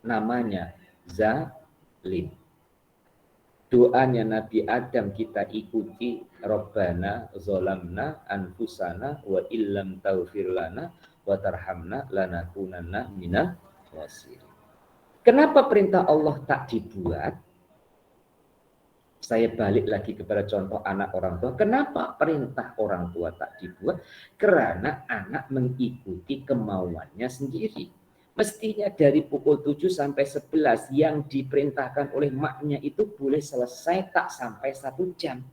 Namanya zalim. Doanya Nabi Adam kita ikuti, Rabbana zolamna anfusana wa illam taghfir lana wa tarhamna lanakunanna minal khasirin. Kenapa perintah Allah tak dibuat? Saya balik lagi kepada contoh anak orang tua. Kenapa perintah orang tua tak dibuat? Karena anak mengikuti kemauannya sendiri. Mestinya dari pukul 7 sampai 11 yang diperintahkan oleh maknya itu boleh selesai tak sampai 1 jam.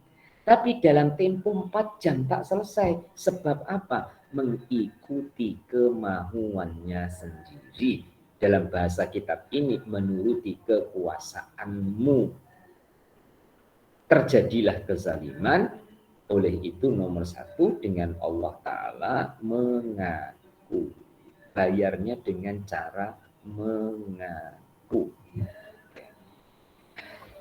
Tapi dalam tempo 4 jam tak selesai. Sebab apa? Mengikuti kemauannya sendiri. Dalam bahasa kitab ini, menuruti kekuasaanmu. Terjadilah kezaliman. Oleh itu nomor 1, dengan Allah Ta'ala mengaku. Bayarnya dengan cara mengaku.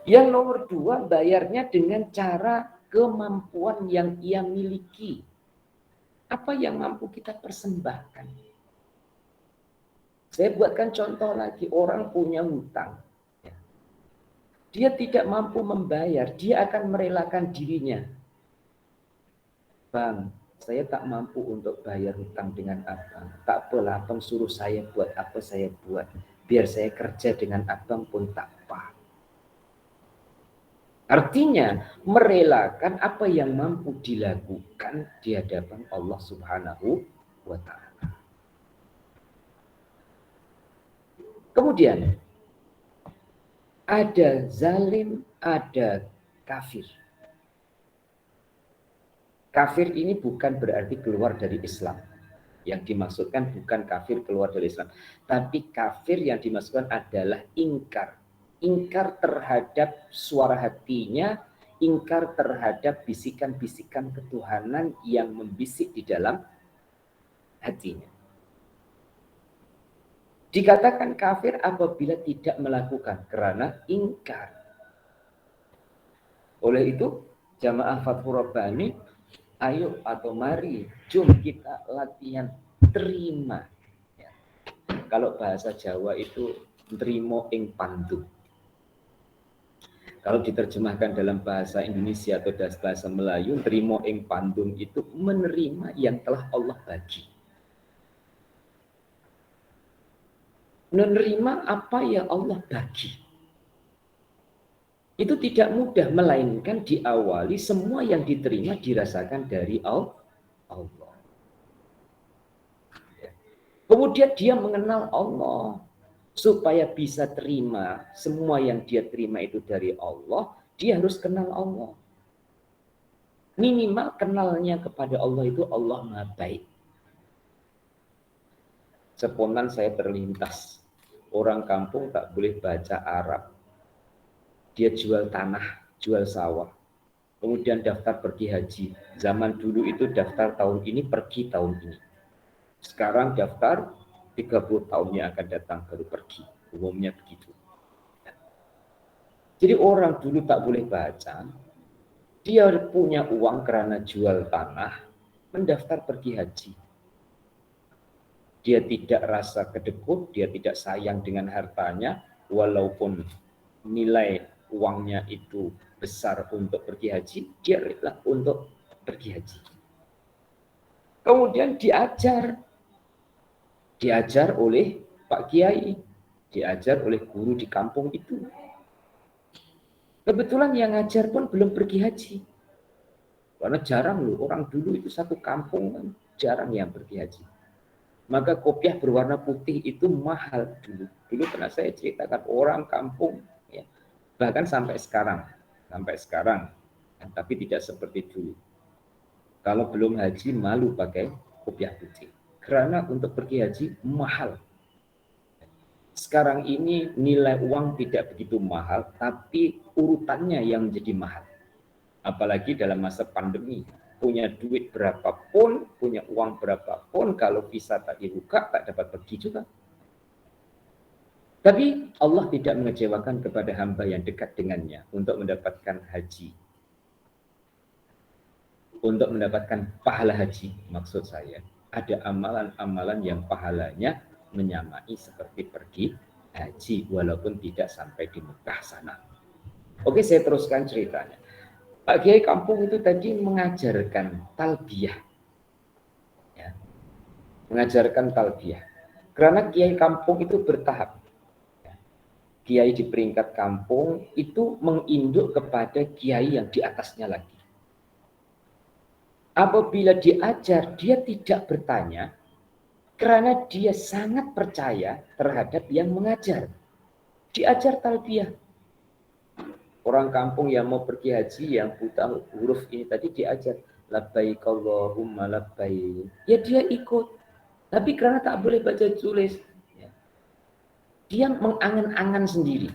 Yang nomor 2, bayarnya dengan cara kemampuan yang ia miliki. Apa yang mampu kita persembahkan? Saya buatkan contoh lagi, orang punya hutang. Dia tidak mampu membayar, dia akan merelakan dirinya. Bang, saya tak mampu untuk bayar hutang dengan abang. Tak apalah, abang suruh saya buat apa saya buat. Biar saya kerja dengan abang pun tak apa. Artinya merelakan apa yang mampu dilakukan di hadapan Allah Subhanahu wa Ta'ala. Kemudian ada zalim, ada kafir. Kafir ini bukan berarti keluar dari Islam. Yang dimaksudkan bukan kafir keluar dari Islam. Tapi kafir yang dimaksudkan adalah ingkar. Ingkar terhadap suara hatinya, ingkar terhadap bisikan-bisikan ketuhanan yang membisik di dalam hatinya. Dikatakan kafir apabila tidak melakukan karena ingkar. Oleh itu, jamaah Fathur Rabbani, ayo atau mari, jom kita latihan terima. Ya. Kalau bahasa Jawa itu terima ing pandu. Kalau diterjemahkan dalam bahasa Indonesia atau bahasa Melayu, terima ing pandum itu menerima yang telah Allah bagi. menerima apa yang Allah bagi. Itu tidak mudah, melainkan diawali semua yang diterima dirasakan dari Allah. Kemudian dia mengenal Allah. Supaya bisa terima semua yang dia terima itu dari Allah, dia harus kenal Allah. Minimal kenalnya kepada Allah itu Allah Maha Baik. Spontan saya terlintas, orang kampung tak boleh baca Arab. Dia jual tanah, jual sawah. Kemudian daftar pergi haji. Zaman dulu itu daftar tahun ini, pergi tahun ini. Sekarang daftar 30 tahunnya akan datang baru pergi. Umumnya begitu. Jadi orang dulu tak boleh baca. Dia punya uang karena jual tanah, mendaftar pergi haji. Dia tidak rasa kedekut, dia tidak sayang dengan hartanya, walaupun nilai uangnya itu besar untuk pergi haji, dia rela untuk pergi haji. Kemudian diajar oleh Pak Kiai, diajar oleh guru di kampung itu. Kebetulan yang ngajar pun belum pergi haji. Karena jarang loh, orang dulu itu satu kampung kan jarang yang pergi haji. Maka kopiah berwarna putih itu mahal dulu. Dulu pernah saya ceritakan orang kampung, ya, bahkan sampai sekarang, tapi tidak seperti dulu. Kalau belum haji malu pakai kopiah putih, karena untuk pergi haji mahal. Sekarang ini nilai uang tidak begitu mahal, tapi urutannya yang menjadi mahal. Apalagi dalam masa pandemi, punya duit berapapun, punya uang berapapun, kalau visa tak dibuka, tak dapat pergi juga. Tapi Allah tidak mengecewakan kepada hamba yang dekat dengannya untuk mendapatkan haji. Untuk mendapatkan pahala haji, maksud saya, ada amalan-amalan yang pahalanya menyamai seperti pergi haji, walaupun tidak sampai di Mekah sana. Oke, saya teruskan ceritanya. Pak Kiai kampung itu tadi mengajarkan talbiyah. Ya. Mengajarkan talbiyah. Karena Kiai kampung itu bertahap. Ya. Kiai di peringkat kampung itu menginduk kepada Kiai yang di atasnya lagi. Apabila diajar, dia tidak bertanya, karena dia sangat percaya terhadap yang mengajar. Diajar talbiyah. Orang kampung yang mau pergi haji, yang buta huruf ini tadi diajar. Labbaik Allahumma labbaik. Ya dia ikut. Tapi karena tak boleh baca tulis, ya, dia mengangan-angan sendiri.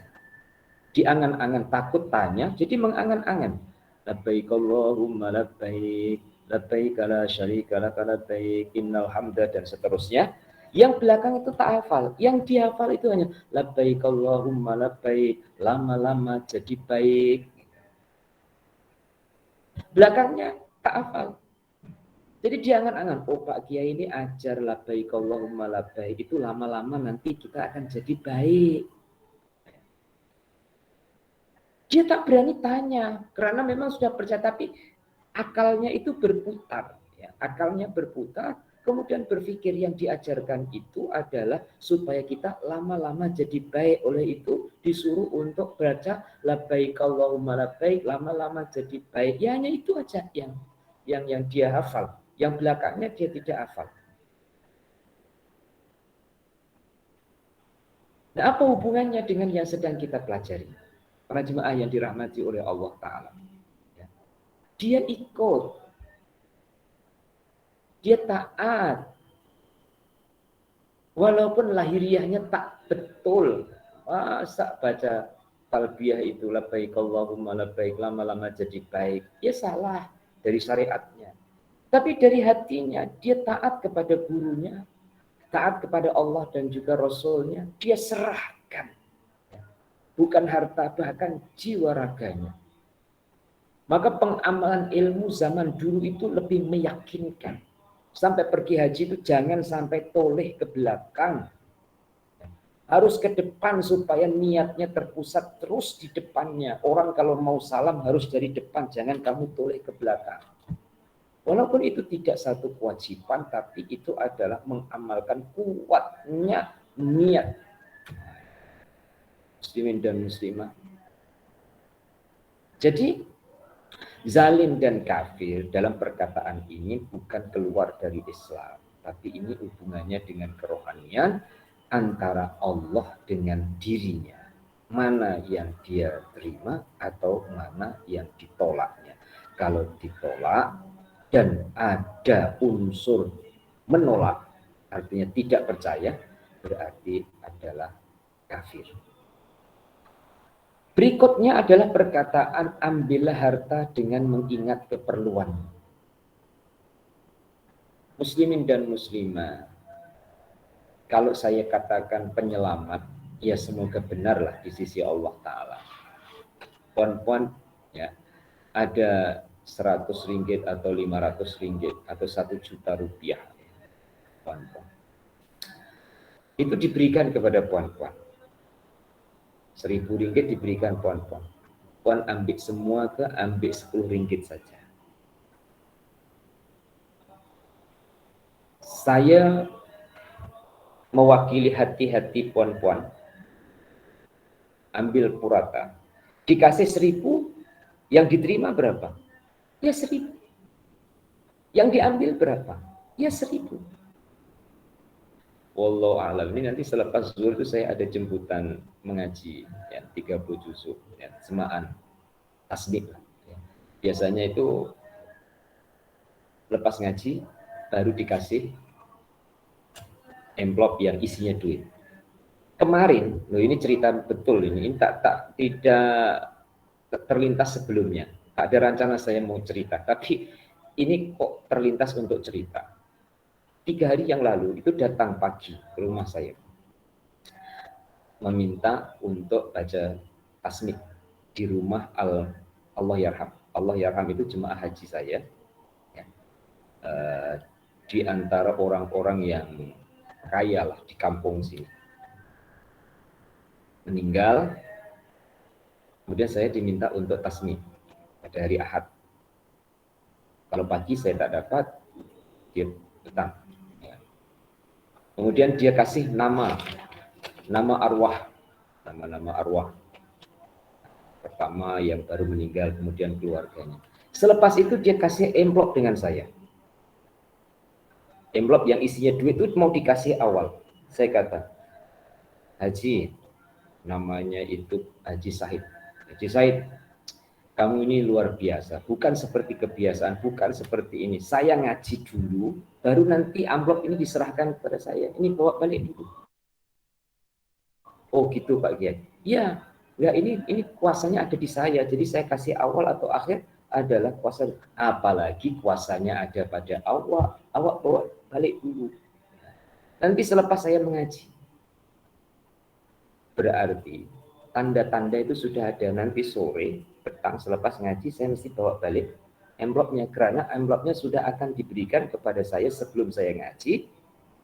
Diangan-angan, takut tanya, jadi mengangan-angan. Labbaik Allahumma labbaik. Labbaik la syarika laka labbaik. Innal hamda dan seterusnya. Yang belakang itu tak hafal. Yang dihafal itu hanya labbaik Allahumma labbaik. Lama-lama jadi baik. Belakangnya tak hafal. Jadi dia angan-angan, oh Pak Kiai ini ajar labbaik Allahumma labbaik. Itu lama-lama nanti kita akan jadi baik. Dia tak berani tanya. Karena memang sudah percaya. Tapi akalnya itu berputar. Ya. Akalnya berputar. Kemudian berpikir yang diajarkan itu adalah supaya kita lama-lama jadi baik. Oleh itu disuruh untuk baca labbaik Allahumma labbaik, lama-lama jadi baik. Ya hanya itu aja yang dia hafal. Yang belakangnya dia tidak hafal. Nah, apa hubungannya dengan yang sedang kita pelajari? Para jemaah yang dirahmati oleh Allah Ta'ala. Dia ikut. Dia taat. Walaupun lahiriahnya tak betul. Masa baca talbiyah itu labbaik Allahumma labbaik lama-lama jadi baik. Ya salah dari syariatnya. Tapi dari hatinya dia taat kepada gurunya, taat kepada Allah dan juga Rasulnya. Dia serahkan. Bukan harta, bahkan jiwa raganya. Maka pengamalan ilmu zaman dulu itu lebih meyakinkan. Sampai pergi haji itu jangan sampai toleh ke belakang. Harus ke depan supaya niatnya terpusat terus di depannya. Orang kalau mau salam harus dari depan, jangan kamu toleh ke belakang. Walaupun itu tidak satu kewajiban, tapi itu adalah mengamalkan kuatnya niat. muslimin dan muslimah. Jadi zalim dan kafir dalam perkataan ini bukan keluar dari Islam, tapi ini hubungannya dengan kerohanian antara Allah dengan dirinya. Mana yang dia terima atau mana yang ditolaknya. Kalau ditolak dan ada unsur menolak, artinya tidak percaya, berarti adalah kafir. Berikutnya adalah perkataan ambillah harta dengan mengingat keperluan. Muslimin dan muslimah, kalau saya katakan penyelamat, ya semoga benarlah di sisi Allah Ta'ala. Puan-puan, ya, ada 100 ringgit atau 500 ringgit atau 1 juta rupiah. Puan-puan. Itu diberikan kepada puan-puan. 1.000 ringgit diberikan puan-puan. Puan ambil semua ke ambil 10 ringgit saja. Saya mewakili hati-hati puan-puan. Ambil purata. Dikasih 1.000, yang diterima berapa? Ya 1.000. Yang diambil berapa? Ya 1.000. Wallahu a'lam. Ini nanti selepas zuhur itu saya ada jemputan mengaji ya, 30 juzuk ya, semaan tasbih ya. Biasanya itu lepas ngaji baru dikasih amplop yang isinya duit. Kemarin, loh ini cerita betul ini tidak terlintas sebelumnya. Tak ada rencana saya mau cerita, tapi ini kok terlintas untuk cerita. 3 hari yang lalu itu datang pagi ke rumah saya meminta untuk baca tasmid di rumah Allah Yarham. Allah Yarham itu jemaah haji saya ya. Di antara orang-orang yang kaya lah di kampung sini. Meninggal, kemudian saya diminta untuk tasmid pada hari Ahad. Kalau pagi saya tak dapat, dia petang. Kemudian dia kasih nama arwah, nama arwah. Pertama yang baru meninggal, kemudian keluarganya. Selepas itu dia kasih amplop dengan saya. Amplop yang isinya duit itu mau dikasih awal. Saya kata, Haji, namanya itu Haji Said. Haji Said, kamu ini luar biasa. Bukan seperti kebiasaan, bukan seperti ini. Saya ngaji dulu, baru nanti amplop ini diserahkan kepada saya. Ini bawa balik dulu. Oh gitu Pak Kiai. Ya, ya ini kuasanya ada di saya. Jadi saya kasih awal atau akhir adalah kuasa. Apalagi kuasanya ada pada awak bawa balik dulu. Nanti selepas saya mengaji. Berarti tanda-tanda itu sudah ada. Nanti sore, petang selepas ngaji saya mesti bawa balik amplopnya, karena amplopnya sudah akan diberikan kepada saya sebelum saya ngaji.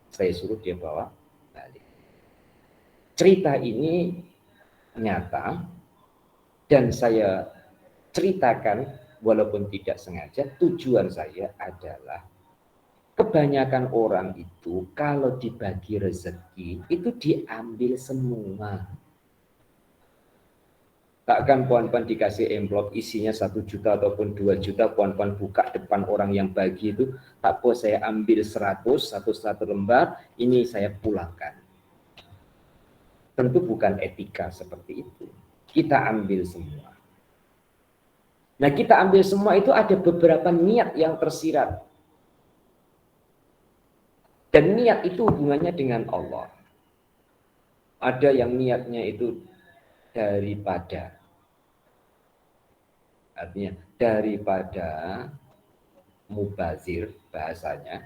Saya suruh dia bawa balik. Cerita ini nyata dan saya ceritakan walaupun tidak sengaja. Tujuan saya adalah kebanyakan orang itu kalau dibagi rezeki itu diambil semua. Takkan puan-puan dikasih amplop isinya 1 juta ataupun 2 juta, puan-puan buka depan orang yang bagi itu, tak apa saya ambil 100, satu lembar, ini saya pulangkan. Tentu bukan etika seperti itu. Kita ambil semua. Nah, kita ambil semua itu ada beberapa niat yang tersirat. Dan niat itu hubungannya dengan Allah. Ada yang niatnya itu daripada. Artinya daripada mubazir bahasanya.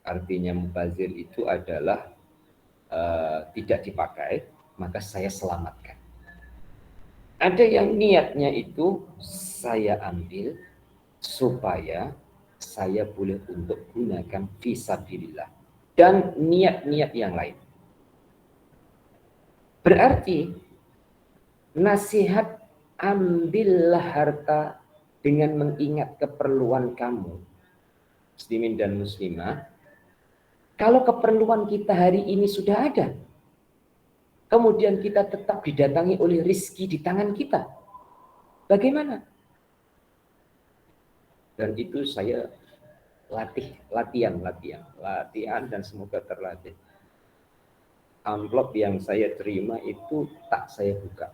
Artinya mubazir itu adalah tidak dipakai, maka saya selamatkan. Ada yang niatnya itu saya ambil supaya saya boleh untuk gunakan fisabilillah dan niat-niat yang lain. Berarti nasihat ambillah harta dengan mengingat keperluan kamu, muslimin dan muslimah. Kalau keperluan kita hari ini sudah ada, kemudian kita tetap didatangi oleh rizki di tangan kita. Bagaimana? Dan itu saya latihan dan semoga terlatih. Amplop yang saya terima itu tak saya buka.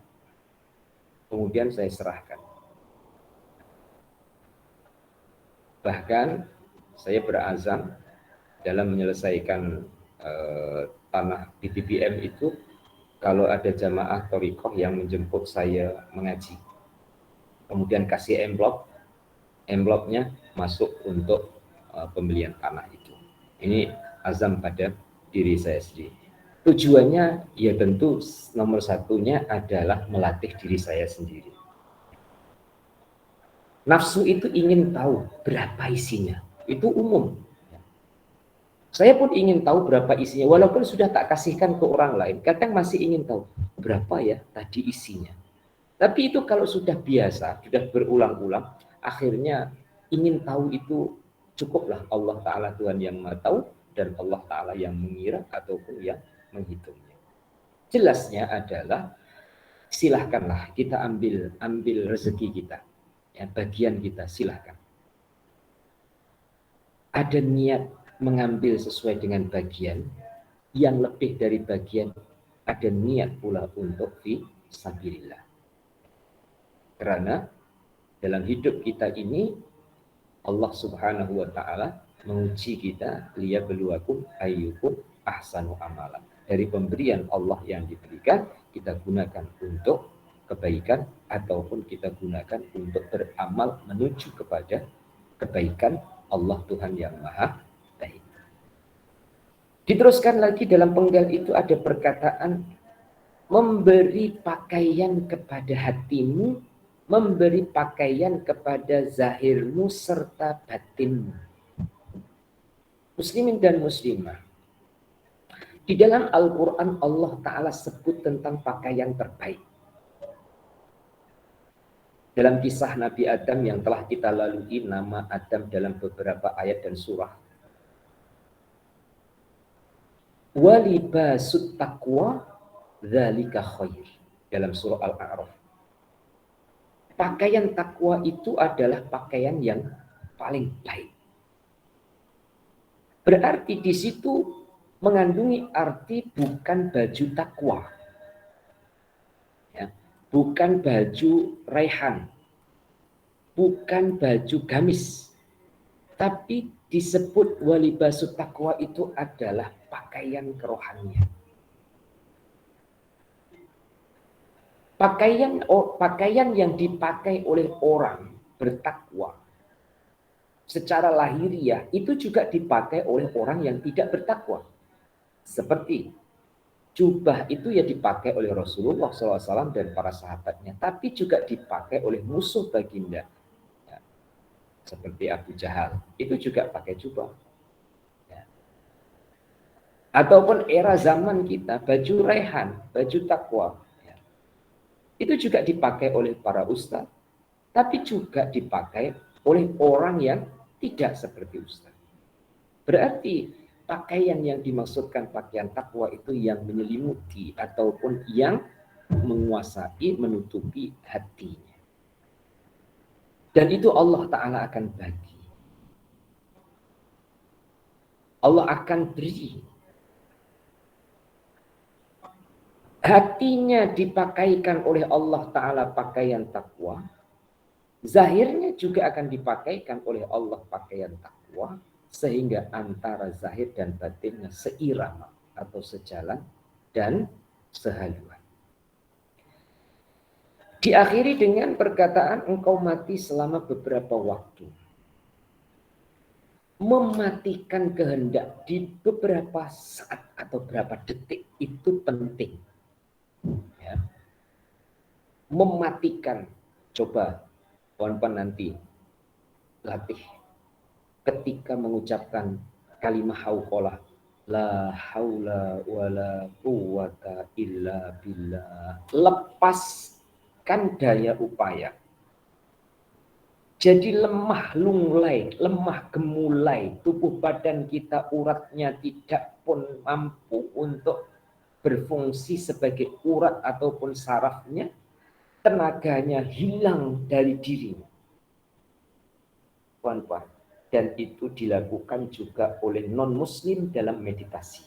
Kemudian saya serahkan. Bahkan saya berazam dalam menyelesaikan tanah di TBM itu, kalau ada jamaah thoriqoh yang menjemput saya mengaji, kemudian kasih envelopnya masuk untuk pembelian tanah itu. Ini azam pada diri saya sendiri. Tujuannya ya tentu nomor satunya adalah melatih diri saya sendiri. Nafsu itu ingin tahu berapa isinya. Itu umum. Saya pun ingin tahu berapa isinya, walaupun sudah tak kasihkan ke orang lain. Kadang masih ingin tahu berapa ya tadi isinya. Tapi itu kalau sudah biasa, sudah berulang-ulang, akhirnya ingin tahu itu cukuplah Allah Ta'ala Tuhan yang Maha Tahu, dan Allah Ta'ala yang mengira ataupun yang menghitungnya. Jelasnya adalah silahkanlah kita ambil rezeki kita, ya, bagian kita, silahkan. Ada niat mengambil sesuai dengan bagian, yang lebih dari bagian, ada niat pula untuk fi sabilillah. Karena dalam hidup kita ini Allah Subhanahu wa taala menguji kita, liyabluwakum ayyukum ahsanu amala. Dari pemberian Allah yang diberikan, kita gunakan untuk kebaikan ataupun kita gunakan untuk beramal menuju kepada kebaikan Allah Tuhan yang Maha Baik. Diteruskan lagi dalam penggal itu ada perkataan memberi pakaian kepada hatimu, memberi pakaian kepada zahirmu serta batinmu. Muslimin dan muslimah, di dalam Al-Quran Allah Ta'ala sebut tentang pakaian terbaik. Dalam kisah Nabi Adam yang telah kita lalui nama Adam dalam beberapa ayat dan surah. Walibasut taqwa dzalika khair, dalam surah Al-A'raf. Pakaian takwa itu adalah pakaian yang paling baik. Berarti di situ mengandungi arti bukan baju takwa, ya, bukan baju raihan, bukan baju gamis, tapi disebut walibasut takwa itu adalah pakaian kerohanian. Pakaian yang dipakai oleh orang bertakwa secara lahiriah itu juga dipakai oleh orang yang tidak bertakwa. Seperti jubah itu ya dipakai oleh Rasulullah SAW dan para sahabatnya, tapi juga dipakai oleh musuh baginda. Ya, seperti Abu Jahal, itu juga pakai jubah. Ya. Ataupun era zaman kita, baju rehan, baju takwa. Itu juga dipakai oleh para ustaz, tapi juga dipakai oleh orang yang tidak seperti ustaz. Berarti pakaian yang dimaksudkan pakaian takwa itu yang menyelimuti ataupun yang menguasai, menutupi hatinya. Dan itu Allah Ta'ala akan bagi. Allah akan beri. Hatinya dipakaikan oleh Allah Ta'ala pakaian takwa, zahirnya juga akan dipakaikan oleh Allah pakaian takwa, sehingga antara zahir dan batinnya seirama atau sejalan dan sehaluan. Diakhiri dengan perkataan engkau mati selama beberapa waktu. Mematikan kehendak di beberapa saat atau beberapa detik itu penting. Ya. Mematikan, coba kawan-kawan nanti latih ketika mengucapkan kalimat hauqalah, la haula wala quwwata illa billah, lepaskan daya upaya. Jadi lemah lunglai, lemah gemulai, tubuh badan kita uratnya tidak pun mampu untuk berfungsi sebagai urat ataupun sarafnya, tenaganya hilang dari dirinya. Puan-puan. Dan itu dilakukan juga oleh non-muslim dalam meditasi.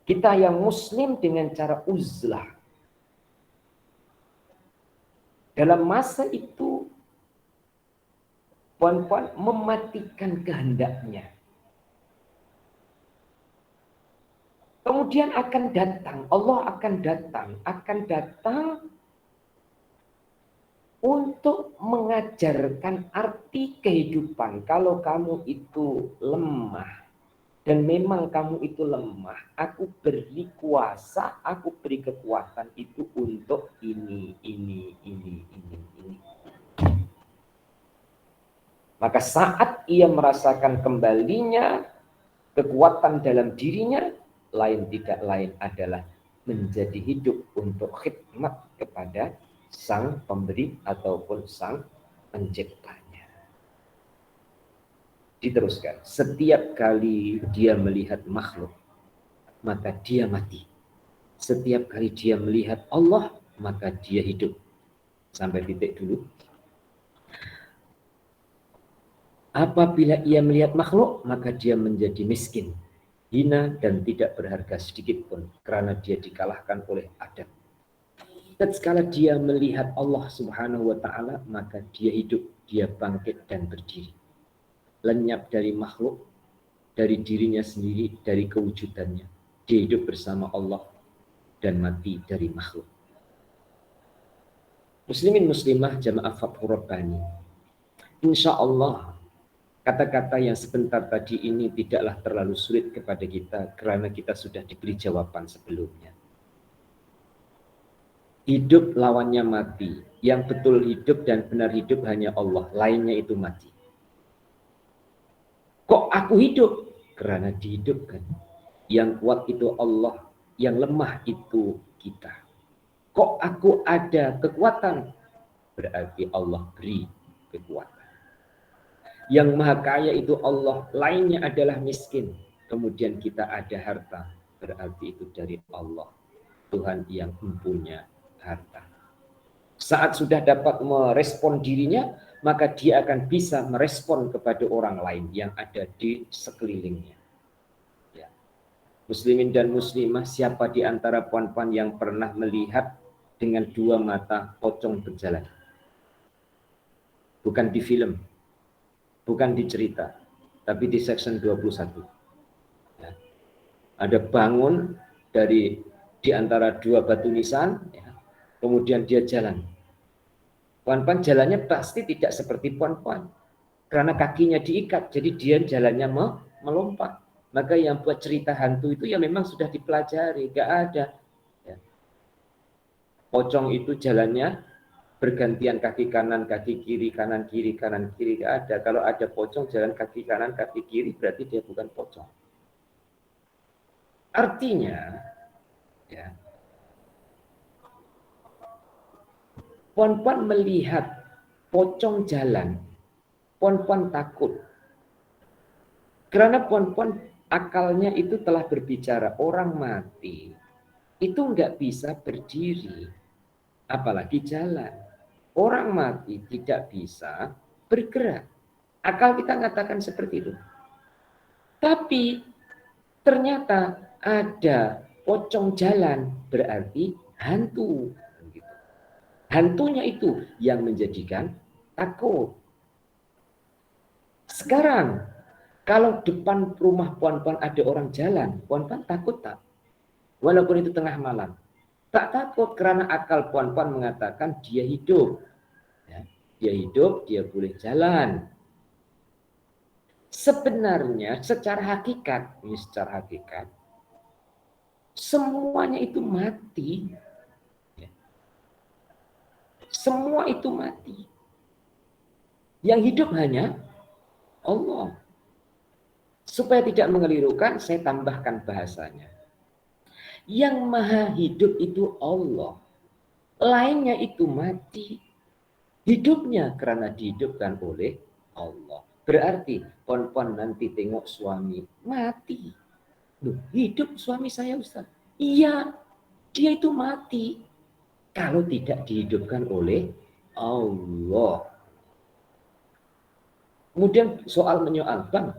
Kita yang muslim dengan cara uzlah. Dalam masa itu, puan-puan mematikan kehendaknya. Kemudian akan datang, Allah akan datang untuk mengajarkan arti kehidupan. Kalau kamu itu lemah, dan memang kamu itu lemah, aku beri kuasa, aku beri kekuatan itu untuk ini. Maka saat ia merasakan kembalinya kekuatan dalam dirinya, lain tidak lain adalah menjadi hidup untuk khidmat kepada sang pemberi ataupun sang penciptanya. Diteruskan, setiap kali dia melihat makhluk, maka dia mati. Setiap kali dia melihat Allah, maka dia hidup. Sampai titik dulu. Apabila ia melihat makhluk, maka dia menjadi miskin, hina dan tidak berharga sedikit pun, karena dia dikalahkan oleh Adam. Tatkala dia melihat Allah Subhanahu wa Ta'ala, maka dia hidup, dia bangkit dan berdiri. Lenyap dari makhluk, dari dirinya sendiri, dari kewujudannya. Dia hidup bersama Allah dan mati dari makhluk. Muslimin muslimah jamaah Fathur Rabbani, insya Allah kata-kata yang sebentar tadi ini tidaklah terlalu sulit kepada kita karena kita sudah diberi jawaban sebelumnya. Hidup lawannya mati. Yang betul hidup dan benar hidup hanya Allah. Lainnya itu mati. Kok aku hidup? Karena dihidupkan. Yang kuat itu Allah. Yang lemah itu kita. Kok aku ada kekuatan? Berarti Allah beri kekuatan. Yang maha kaya itu Allah. Lainnya adalah miskin. Kemudian kita ada harta. Berarti itu dari Allah. Tuhan yang mempunyai harta. Saat sudah dapat merespon dirinya, maka dia akan bisa merespon kepada orang lain yang ada di sekelilingnya. Ya. Muslimin dan muslimah, siapa di antara puan-puan yang pernah melihat dengan dua mata pocong berjalan? Bukan di film, bukan di cerita, tapi di section 21. Ya. Ada bangun di antara dua batu nisan, ya. Kemudian dia jalan. Puan-puan jalannya pasti tidak seperti puan-puan. Karena kakinya diikat, jadi dia jalannya melompat. Maka yang buat cerita hantu itu ya memang sudah dipelajari. Gak ada. Ya. Pocong itu jalannya bergantian kaki kanan, kaki kiri, kanan, kiri, kanan, kiri. Gak ada. Kalau ada pocong jalan kaki kanan, kaki kiri, berarti dia bukan pocong. Artinya, ya, puan-puan melihat pocong jalan, puan-puan takut. Karena puan-puan akalnya itu telah berbicara, orang mati itu nggak bisa berdiri, apalagi jalan. Orang mati tidak bisa bergerak. Akal kita mengatakan seperti itu. Tapi ternyata ada pocong jalan, berarti hantu. Hantunya itu yang menjadikan takut. Sekarang, kalau depan rumah puan-puan ada orang jalan, puan-puan takut tak? Walaupun itu tengah malam. Tak takut karena akal puan-puan mengatakan dia hidup. Ya, dia hidup, dia boleh jalan. Sebenarnya secara hakikat, semuanya itu mati. Semua itu mati. Yang hidup hanya Allah. Supaya tidak mengelirukan, saya tambahkan bahasanya. Yang maha hidup itu Allah. Lainnya itu mati. Hidupnya karena dihidupkan oleh Allah. Berarti puan-puan nanti tengok suami mati. Loh, hidup suami saya Ustaz. Iya, dia itu mati kalau tidak dihidupkan oleh Allah. Kemudian soal menyoal, Bang,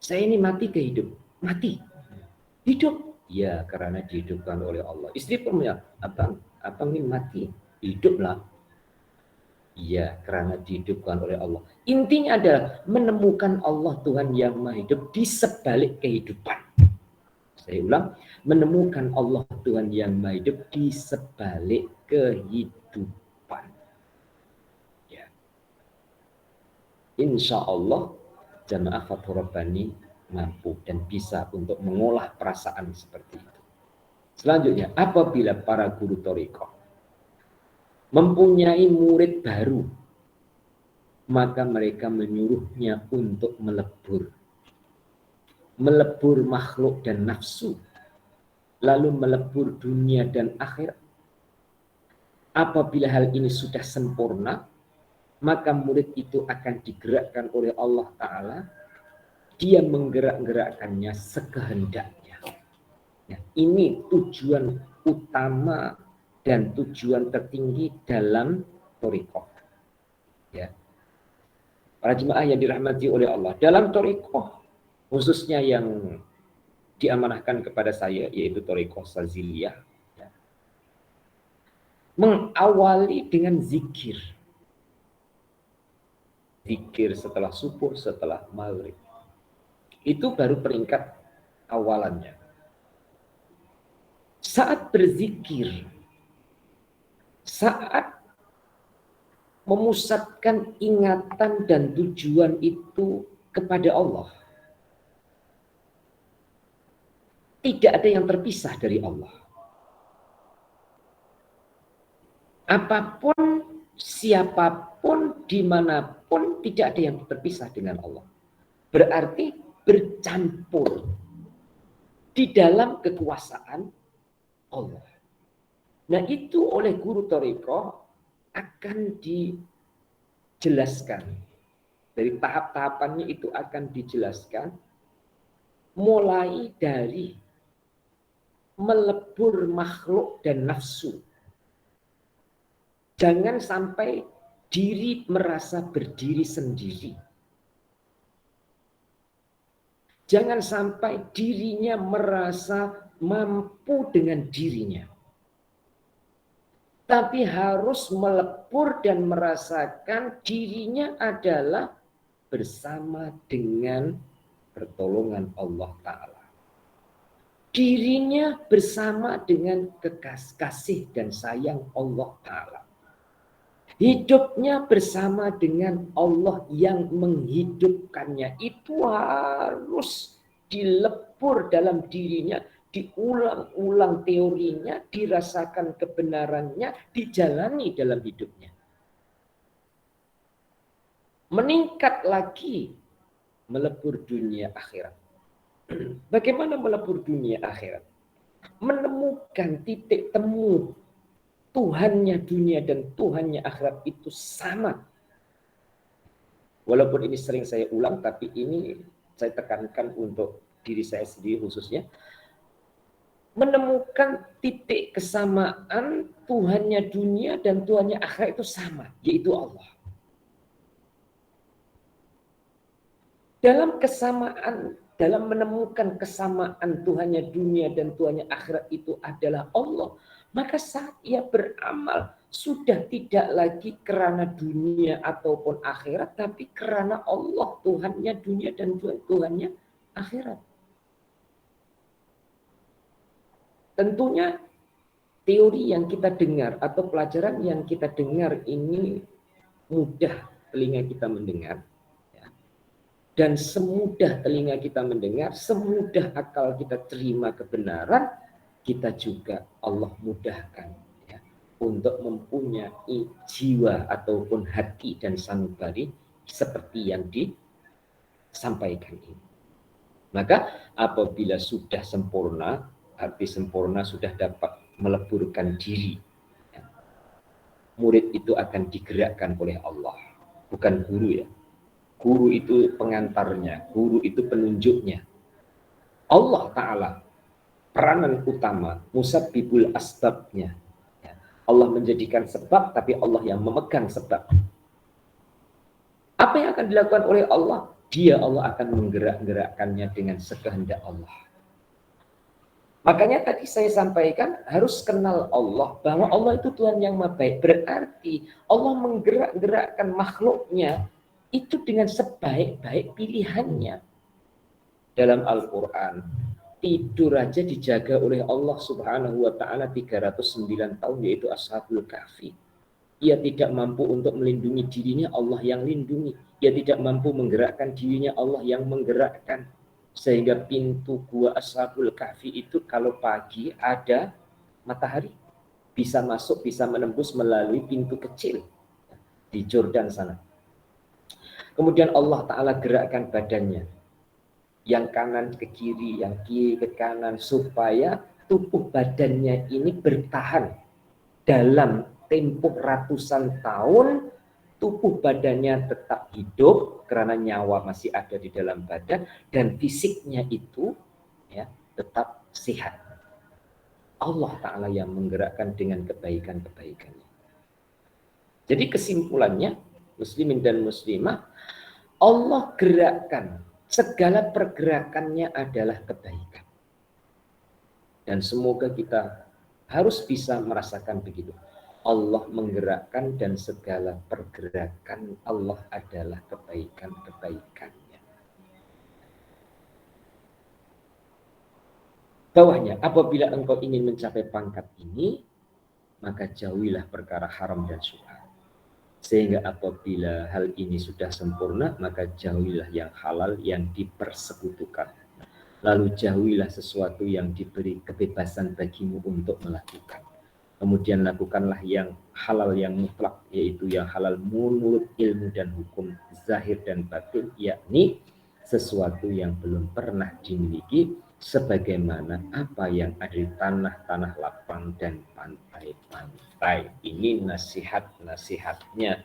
saya ini mati ke hidup? Mati. Hidup? Ya, karena dihidupkan oleh Allah. Istri pun menyoal, abang ini mati. Hiduplah. Ya, karena dihidupkan oleh Allah. Intinya adalah menemukan Allah Tuhan yang Maha Hidup di sebalik kehidupan. Saya ulang, menemukan Allah Tuhan yang Maha Hidup di sebalik kehidupan. Ya. Insya Allah jamaah Fathur Rabbani mampu dan bisa untuk mengolah perasaan seperti itu. Selanjutnya, apabila para guru thariqah mempunyai murid baru, maka mereka menyuruhnya untuk melebur makhluk dan nafsu, lalu melebur dunia dan akhirat. Apabila hal ini sudah sempurna, maka murid itu akan digerakkan oleh Allah Ta'ala. Dia menggerak-gerakkannya sekehendaknya. Ya, ini tujuan utama dan tujuan tertinggi dalam thariqah. Ya. Para jemaah yang dirahmati oleh Allah, dalam thariqah khususnya yang diamanahkan kepada saya, yaitu thariqah Saziliyah, ya, mengawali dengan zikir. Zikir setelah subuh, setelah maghrib. Itu baru peringkat awalannya. Saat berzikir, saat memusatkan ingatan dan tujuan itu kepada Allah, tidak ada yang terpisah dari Allah. Apapun, siapapun, dimanapun, tidak ada yang terpisah dengan Allah. Berarti bercampur di dalam kekuasaan Allah. Nah, itu oleh guru thariqah akan dijelaskan. Dari tahap-tahapannya itu akan dijelaskan mulai dari melebur makhluk dan nafsu. Jangan sampai diri merasa berdiri sendiri. Jangan sampai dirinya merasa mampu dengan dirinya. Tapi harus melebur dan merasakan dirinya adalah bersama dengan pertolongan Allah Ta'ala. Dirinya bersama dengan kekasih dan sayang Allah Ta'ala. Hidupnya bersama dengan Allah yang menghidupkannya. Itu harus dilebur dalam dirinya, diulang-ulang teorinya, dirasakan kebenarannya, dijalani dalam hidupnya. Meningkat lagi, melebur dunia akhirat. Bagaimana melebur dunia akhirat? Menemukan titik temu Tuhannya dunia dan Tuhannya akhirat itu sama. Walaupun ini sering saya ulang, tapi ini saya tekankan untuk diri saya sendiri khususnya. Menemukan titik kesamaan Tuhannya dunia dan Tuhannya akhirat itu sama, yaitu Allah. Dalam kesamaan, dalam menemukan kesamaan Tuhannya dunia dan Tuhannya akhirat itu adalah Allah, maka saat ia beramal sudah tidak lagi karena dunia ataupun akhirat, tapi karena Allah Tuhannya dunia dan Tuhannya akhirat. Tentunya teori yang kita dengar atau pelajaran yang kita dengar ini mudah telinga kita mendengar. Dan semudah telinga kita mendengar, semudah akal kita terima kebenaran, kita juga Allah mudahkan ya, untuk mempunyai jiwa ataupun hati dan sanubari seperti yang disampaikan ini. Maka apabila sudah sempurna, arti sempurna sudah dapat meleburkan diri, ya, murid itu akan digerakkan oleh Allah, bukan guru ya. Guru itu pengantarnya, guru itu penunjuknya. Allah Ta'ala peranan utama, musabbibul asbabnya. Allah menjadikan sebab, tapi Allah yang memegang sebab. Apa yang akan dilakukan oleh Allah? Allah akan menggerak-gerakkannya dengan sekehendak Allah. Makanya tadi saya sampaikan harus kenal Allah, bahwa Allah itu Tuhan yang maha baik. Berarti Allah menggerak-gerakkan makhluknya itu dengan sebaik-baik pilihannya. Dalam Al-Quran, tidur aja dijaga oleh Allah Subhanahu wa Ta'ala 309 tahun, yaitu Ashabul Kahfi. Ia tidak mampu untuk melindungi dirinya, Allah yang lindungi. Ia tidak mampu menggerakkan dirinya, Allah yang menggerakkan. Sehingga pintu gua Ashabul Kahfi itu kalau pagi ada matahari, bisa masuk, bisa menembus melalui pintu kecil di Jordan sana. Kemudian Allah Ta'ala gerakkan badannya, yang kanan ke kiri, yang kiri ke kanan, supaya tubuh badannya ini bertahan dalam tempo ratusan tahun. Tubuh badannya tetap hidup karena nyawa masih ada di dalam badan, dan fisiknya itu ya tetap sehat. Allah Ta'ala yang menggerakkan dengan kebaikan-kebaikannya. Jadi kesimpulannya, muslimin dan muslimah, Allah gerakkan, segala pergerakannya adalah kebaikan. Dan semoga kita harus bisa merasakan begitu. Allah menggerakkan dan segala pergerakan Allah adalah kebaikan-kebaikannya. Bawahnya, apabila engkau ingin mencapai pangkat ini, maka jauhilah perkara haram dan syubhat. Sehingga apabila hal ini sudah sempurna, maka jauhilah yang halal yang dipersekutukan. Lalu jauhilah sesuatu yang diberi kebebasan bagimu untuk melakukan. Kemudian lakukanlah yang halal yang mutlak, yaitu yang halal menurut ilmu dan hukum zahir dan batin, yakni sesuatu yang belum pernah dimiliki, sebagaimana apa yang ada di tanah-tanah lapang dan pantai-pantai. Ini nasihat-nasihatnya.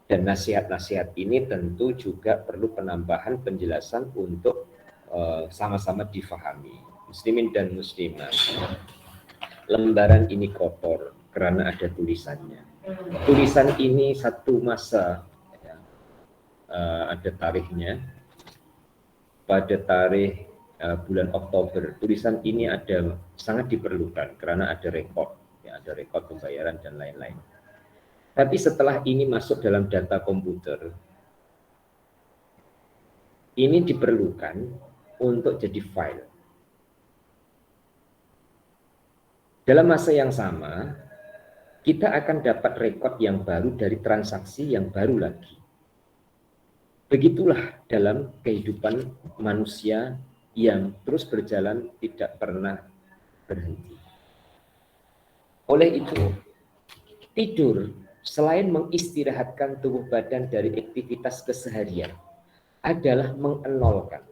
Dan nasihat-nasihat ini tentu juga perlu penambahan penjelasan untuk sama-sama difahami. Muslimin dan muslimah, lembaran ini kotor karena ada tulisannya. Tulisan ini satu masa ya, ada tarikhnya. Pada tarikh bulan Oktober, tulisan ini ada sangat diperlukan karena ada rekod, ya, ada rekod pembayaran dan lain-lain. Tapi setelah ini masuk dalam data komputer, ini diperlukan untuk jadi file. Dalam masa yang sama, kita akan dapat rekod yang baru dari transaksi yang baru lagi. Begitulah dalam kehidupan manusia yang terus berjalan tidak pernah berhenti. Oleh itu, tidur selain mengistirahatkan tubuh badan dari aktivitas keseharian adalah mengenolkan,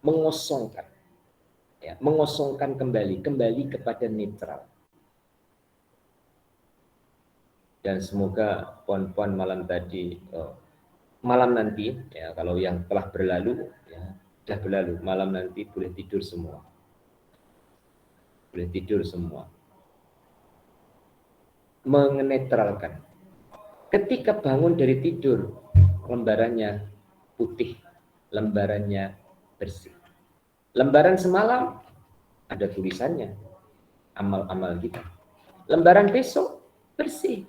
mengosongkan, ya, mengosongkan kembali kepada netral. Dan semoga puan-puan malam nanti, ya, kalau yang telah berlalu, ya, sudah berlalu, malam nanti boleh tidur semua. Boleh tidur semua. Menetralkan. Ketika bangun dari tidur, lembarannya putih, lembarannya bersih. Lembaran semalam ada tulisannya, amal-amal kita. Lembaran besok bersih.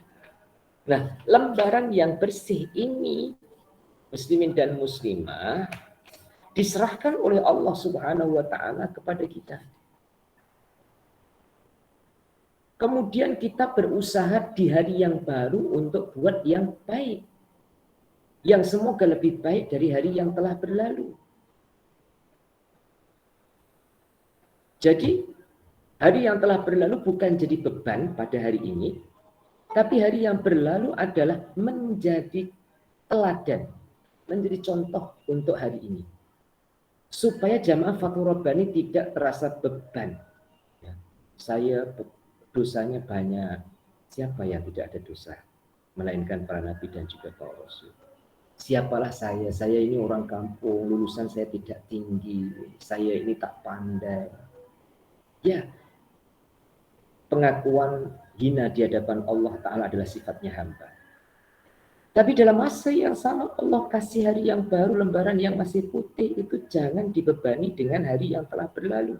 Nah, lembaran yang bersih ini, muslimin dan muslimah, diserahkan oleh Allah Subhanahu wa Ta'ala kepada kita. Kemudian kita berusaha di hari yang baru untuk buat yang baik, yang semoga lebih baik dari hari yang telah berlalu. Jadi, hari yang telah berlalu bukan jadi beban pada hari ini, tapi hari yang berlalu adalah menjadi teladan, menjadi contoh untuk hari ini. Supaya jamaah Fathur Rabbani tidak terasa beban. Ya, saya dosanya banyak. Siapa yang tidak ada dosa? Melainkan para nabi dan juga para rasul. Siapalah saya ini orang kampung, lulusan saya tidak tinggi, saya ini tak pandai. Ya, pengakuan hina di hadapan Allah Ta'ala adalah sifatnya hamba. Tapi dalam masa yang sama Allah kasih hari yang baru, lembaran yang masih putih, itu jangan dibebani dengan hari yang telah berlalu.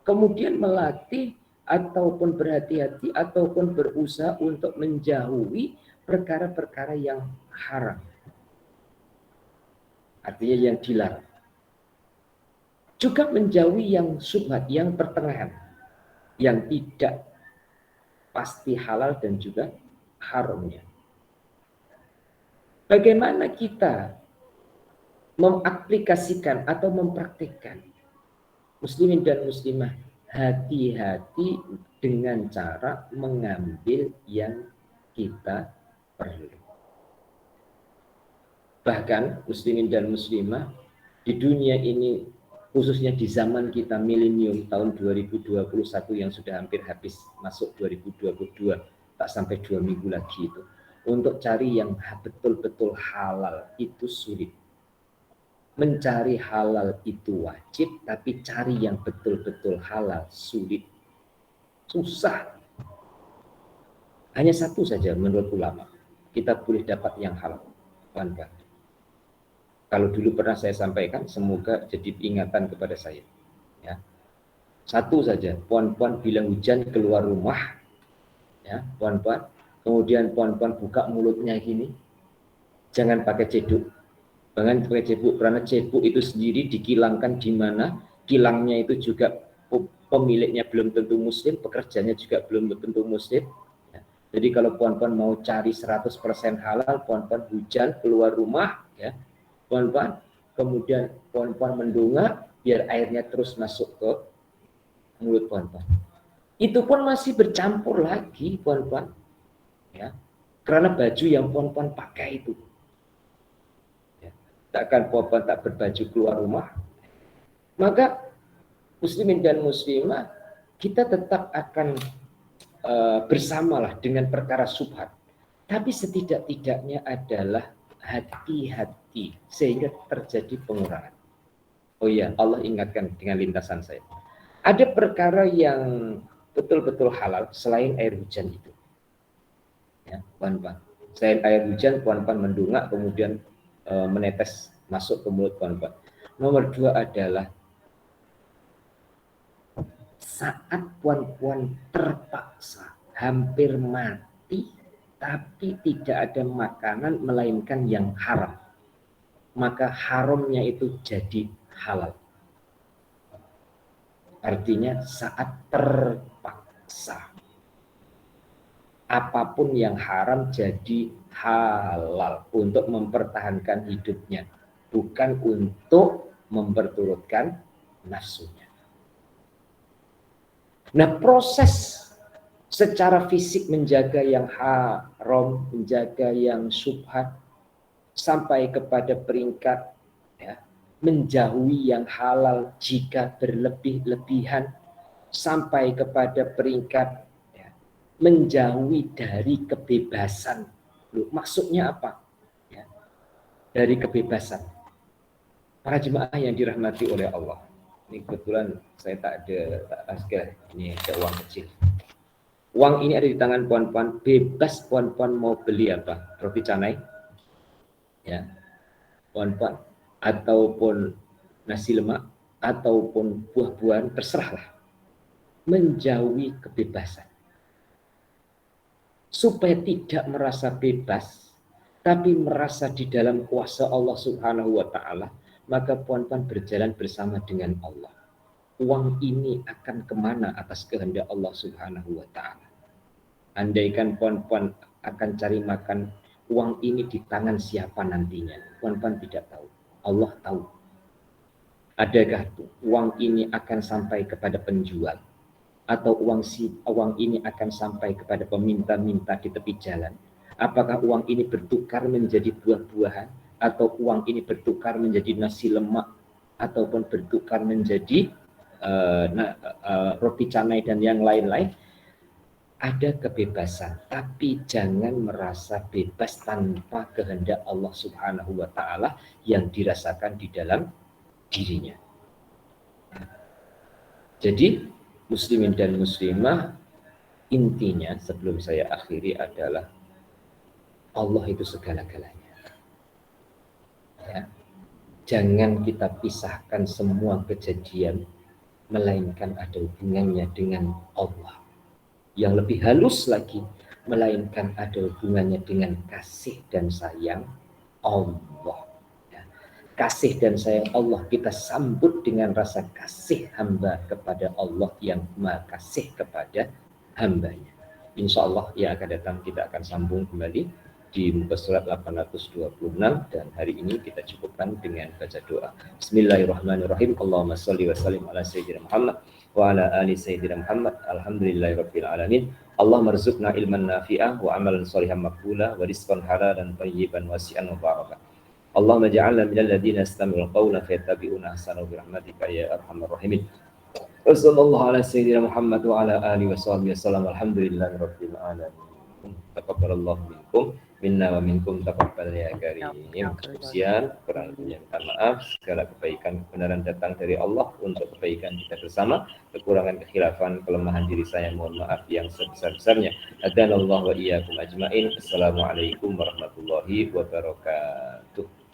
Kemudian melatih ataupun berhati-hati ataupun berusaha untuk menjauhi perkara-perkara yang haram. Artinya yang dilarang. Juga menjauhi yang syubhat, yang pertengahan, yang tidak pasti halal dan juga haramnya. Bagaimana kita mengaplikasikan atau mempraktikkan muslimin dan muslimah hati-hati dengan cara mengambil yang kita perlu. Bahkan muslimin dan muslimah di dunia ini, khususnya di zaman kita milenium tahun 2021 yang sudah hampir habis masuk 2022, tak sampai 2 minggu lagi itu, untuk cari yang betul-betul halal itu sulit. Mencari halal itu wajib, tapi cari yang betul-betul halal sulit. Susah. Hanya satu saja menurut ulama, kita boleh dapat yang halal. Kawan-kawan. Kalau dulu pernah saya sampaikan, semoga jadi ingatan kepada saya. Ya. Satu saja, puan-puan bila hujan keluar rumah, ya, puan-puan, kemudian puan-puan buka mulutnya gini, jangan pakai ceduk. Jangan pakai cebuk, karena cebuk itu sendiri dikilangkan di mana, kilangnya itu juga pemiliknya belum tentu muslim, pekerjanya juga belum tentu muslim. Ya. Jadi kalau puan-puan mau cari 100% halal, puan-puan hujan keluar rumah, ya, puan-puan, kemudian puan-puan mendongak biar airnya terus masuk ke mulut puan-puan. Itu pun masih bercampur lagi puan-puan, ya, karena baju yang puan-puan pakai itu. Ya. Takkan puan-puan tak berbaju keluar rumah. Maka muslimin dan muslimah, kita tetap akan bersamalah dengan perkara syubhat. Tapi setidak-tidaknya adalah hati-hati sehingga terjadi pengurangan. Oh iya, Allah ingatkan dengan lintasan saya. Ada perkara yang betul-betul halal selain air hujan itu. Ya, puan-puan. Selain air hujan, puan-puan mendongak kemudian menetes masuk ke mulut puan-puan. Nomor 2 adalah saat puan-puan terpaksa hampir mati tapi tidak ada makanan melainkan yang haram, maka haramnya itu jadi halal. Artinya saat terpaksa apapun yang haram jadi halal untuk mempertahankan hidupnya, bukan untuk memperturutkan nafsunya. Nah, proses secara fisik menjaga yang haram, menjaga yang syubhat, sampai kepada peringkat, ya, menjauhi yang halal jika berlebih-lebihan, sampai kepada peringkat, ya, menjauhi dari kebebasan. Loh, maksudnya apa? Ya, dari kebebasan. Para jemaah yang dirahmati oleh Allah. Ini kebetulan saya tak ada, ini ada uang kecil. Uang ini ada di tangan puan-puan, bebas puan-puan mau beli apa? Roti canai, ya, puan-puan, ataupun nasi lemak, ataupun buah-buahan, terserahlah. Menjauhi kebebasan. Supaya tidak merasa bebas, tapi merasa di dalam kuasa Allah Subhanahu wa Ta'ala, maka puan-puan berjalan bersama dengan Allah. Uang ini akan kemana atas kehendak Allah Subhanahu wa Ta'ala. Andaikan puan-puan akan cari makan, uang ini di tangan siapa nantinya? Puan-puan tidak tahu. Allah tahu. Adakah uang ini akan sampai kepada penjual? Atau uang ini akan sampai kepada peminta-minta di tepi jalan? Apakah uang ini bertukar menjadi buah-buahan? Atau uang ini bertukar menjadi nasi lemak? Ataupun bertukar menjadi roti canai dan yang lain-lain? Ada kebebasan, tapi jangan merasa bebas tanpa kehendak Allah Subhanahu wa Ta'ala yang dirasakan di dalam dirinya. Jadi muslimin dan muslimah, intinya sebelum saya akhiri adalah Allah itu segala-galanya. Ya. Jangan kita pisahkan semua kejadian, melainkan ada hubungannya dengan Allah. Yang lebih halus lagi, melainkan ada hubungannya dengan kasih dan sayang Allah. Ya. Kasih dan sayang Allah kita sambut dengan rasa kasih hamba kepada Allah yang maha kasih kepada hambanya. Insya Allah yang akan datang kita akan sambung kembali di muka surat 826, dan hari ini kita cukupkan dengan baca doa. Bismillahirrahmanirrahim. Allahumma sholli wa sallim ala sayyidina Muhammad wa ala ali sayyidina Muhammad. Alhamdulillahirabbil alamin. Allahumma rzuqna ilman nafi'ah wa amalan sholihan maqbula wa rizqan halalan thayyiban wasi'an mubarakan. Allahumma ja'alna minal ladzina yastami'ul qawla fayattabi'una ahsanahu bi rahmatika ya arhamar rahimin. Wassallallahu ala sayyidina Muhammad wa ala alihi wa sahbihi wasallam. Alhamdulillahirabbil alamin. Taqabbalallahu minkum minna wa minkum taqabbal ya karim. Sekian, kurang lebihnya minta maaf. Segala kebaikan kebenaran datang dari Allah untuk kebaikan kita bersama. Kekurangan, kekhilafan, kelemahan diri saya mohon maaf yang sebesar-besarnya. Hadanallahu wa iyyakum ajmain. Assalamualaikum warahmatullahi wabarakatuh.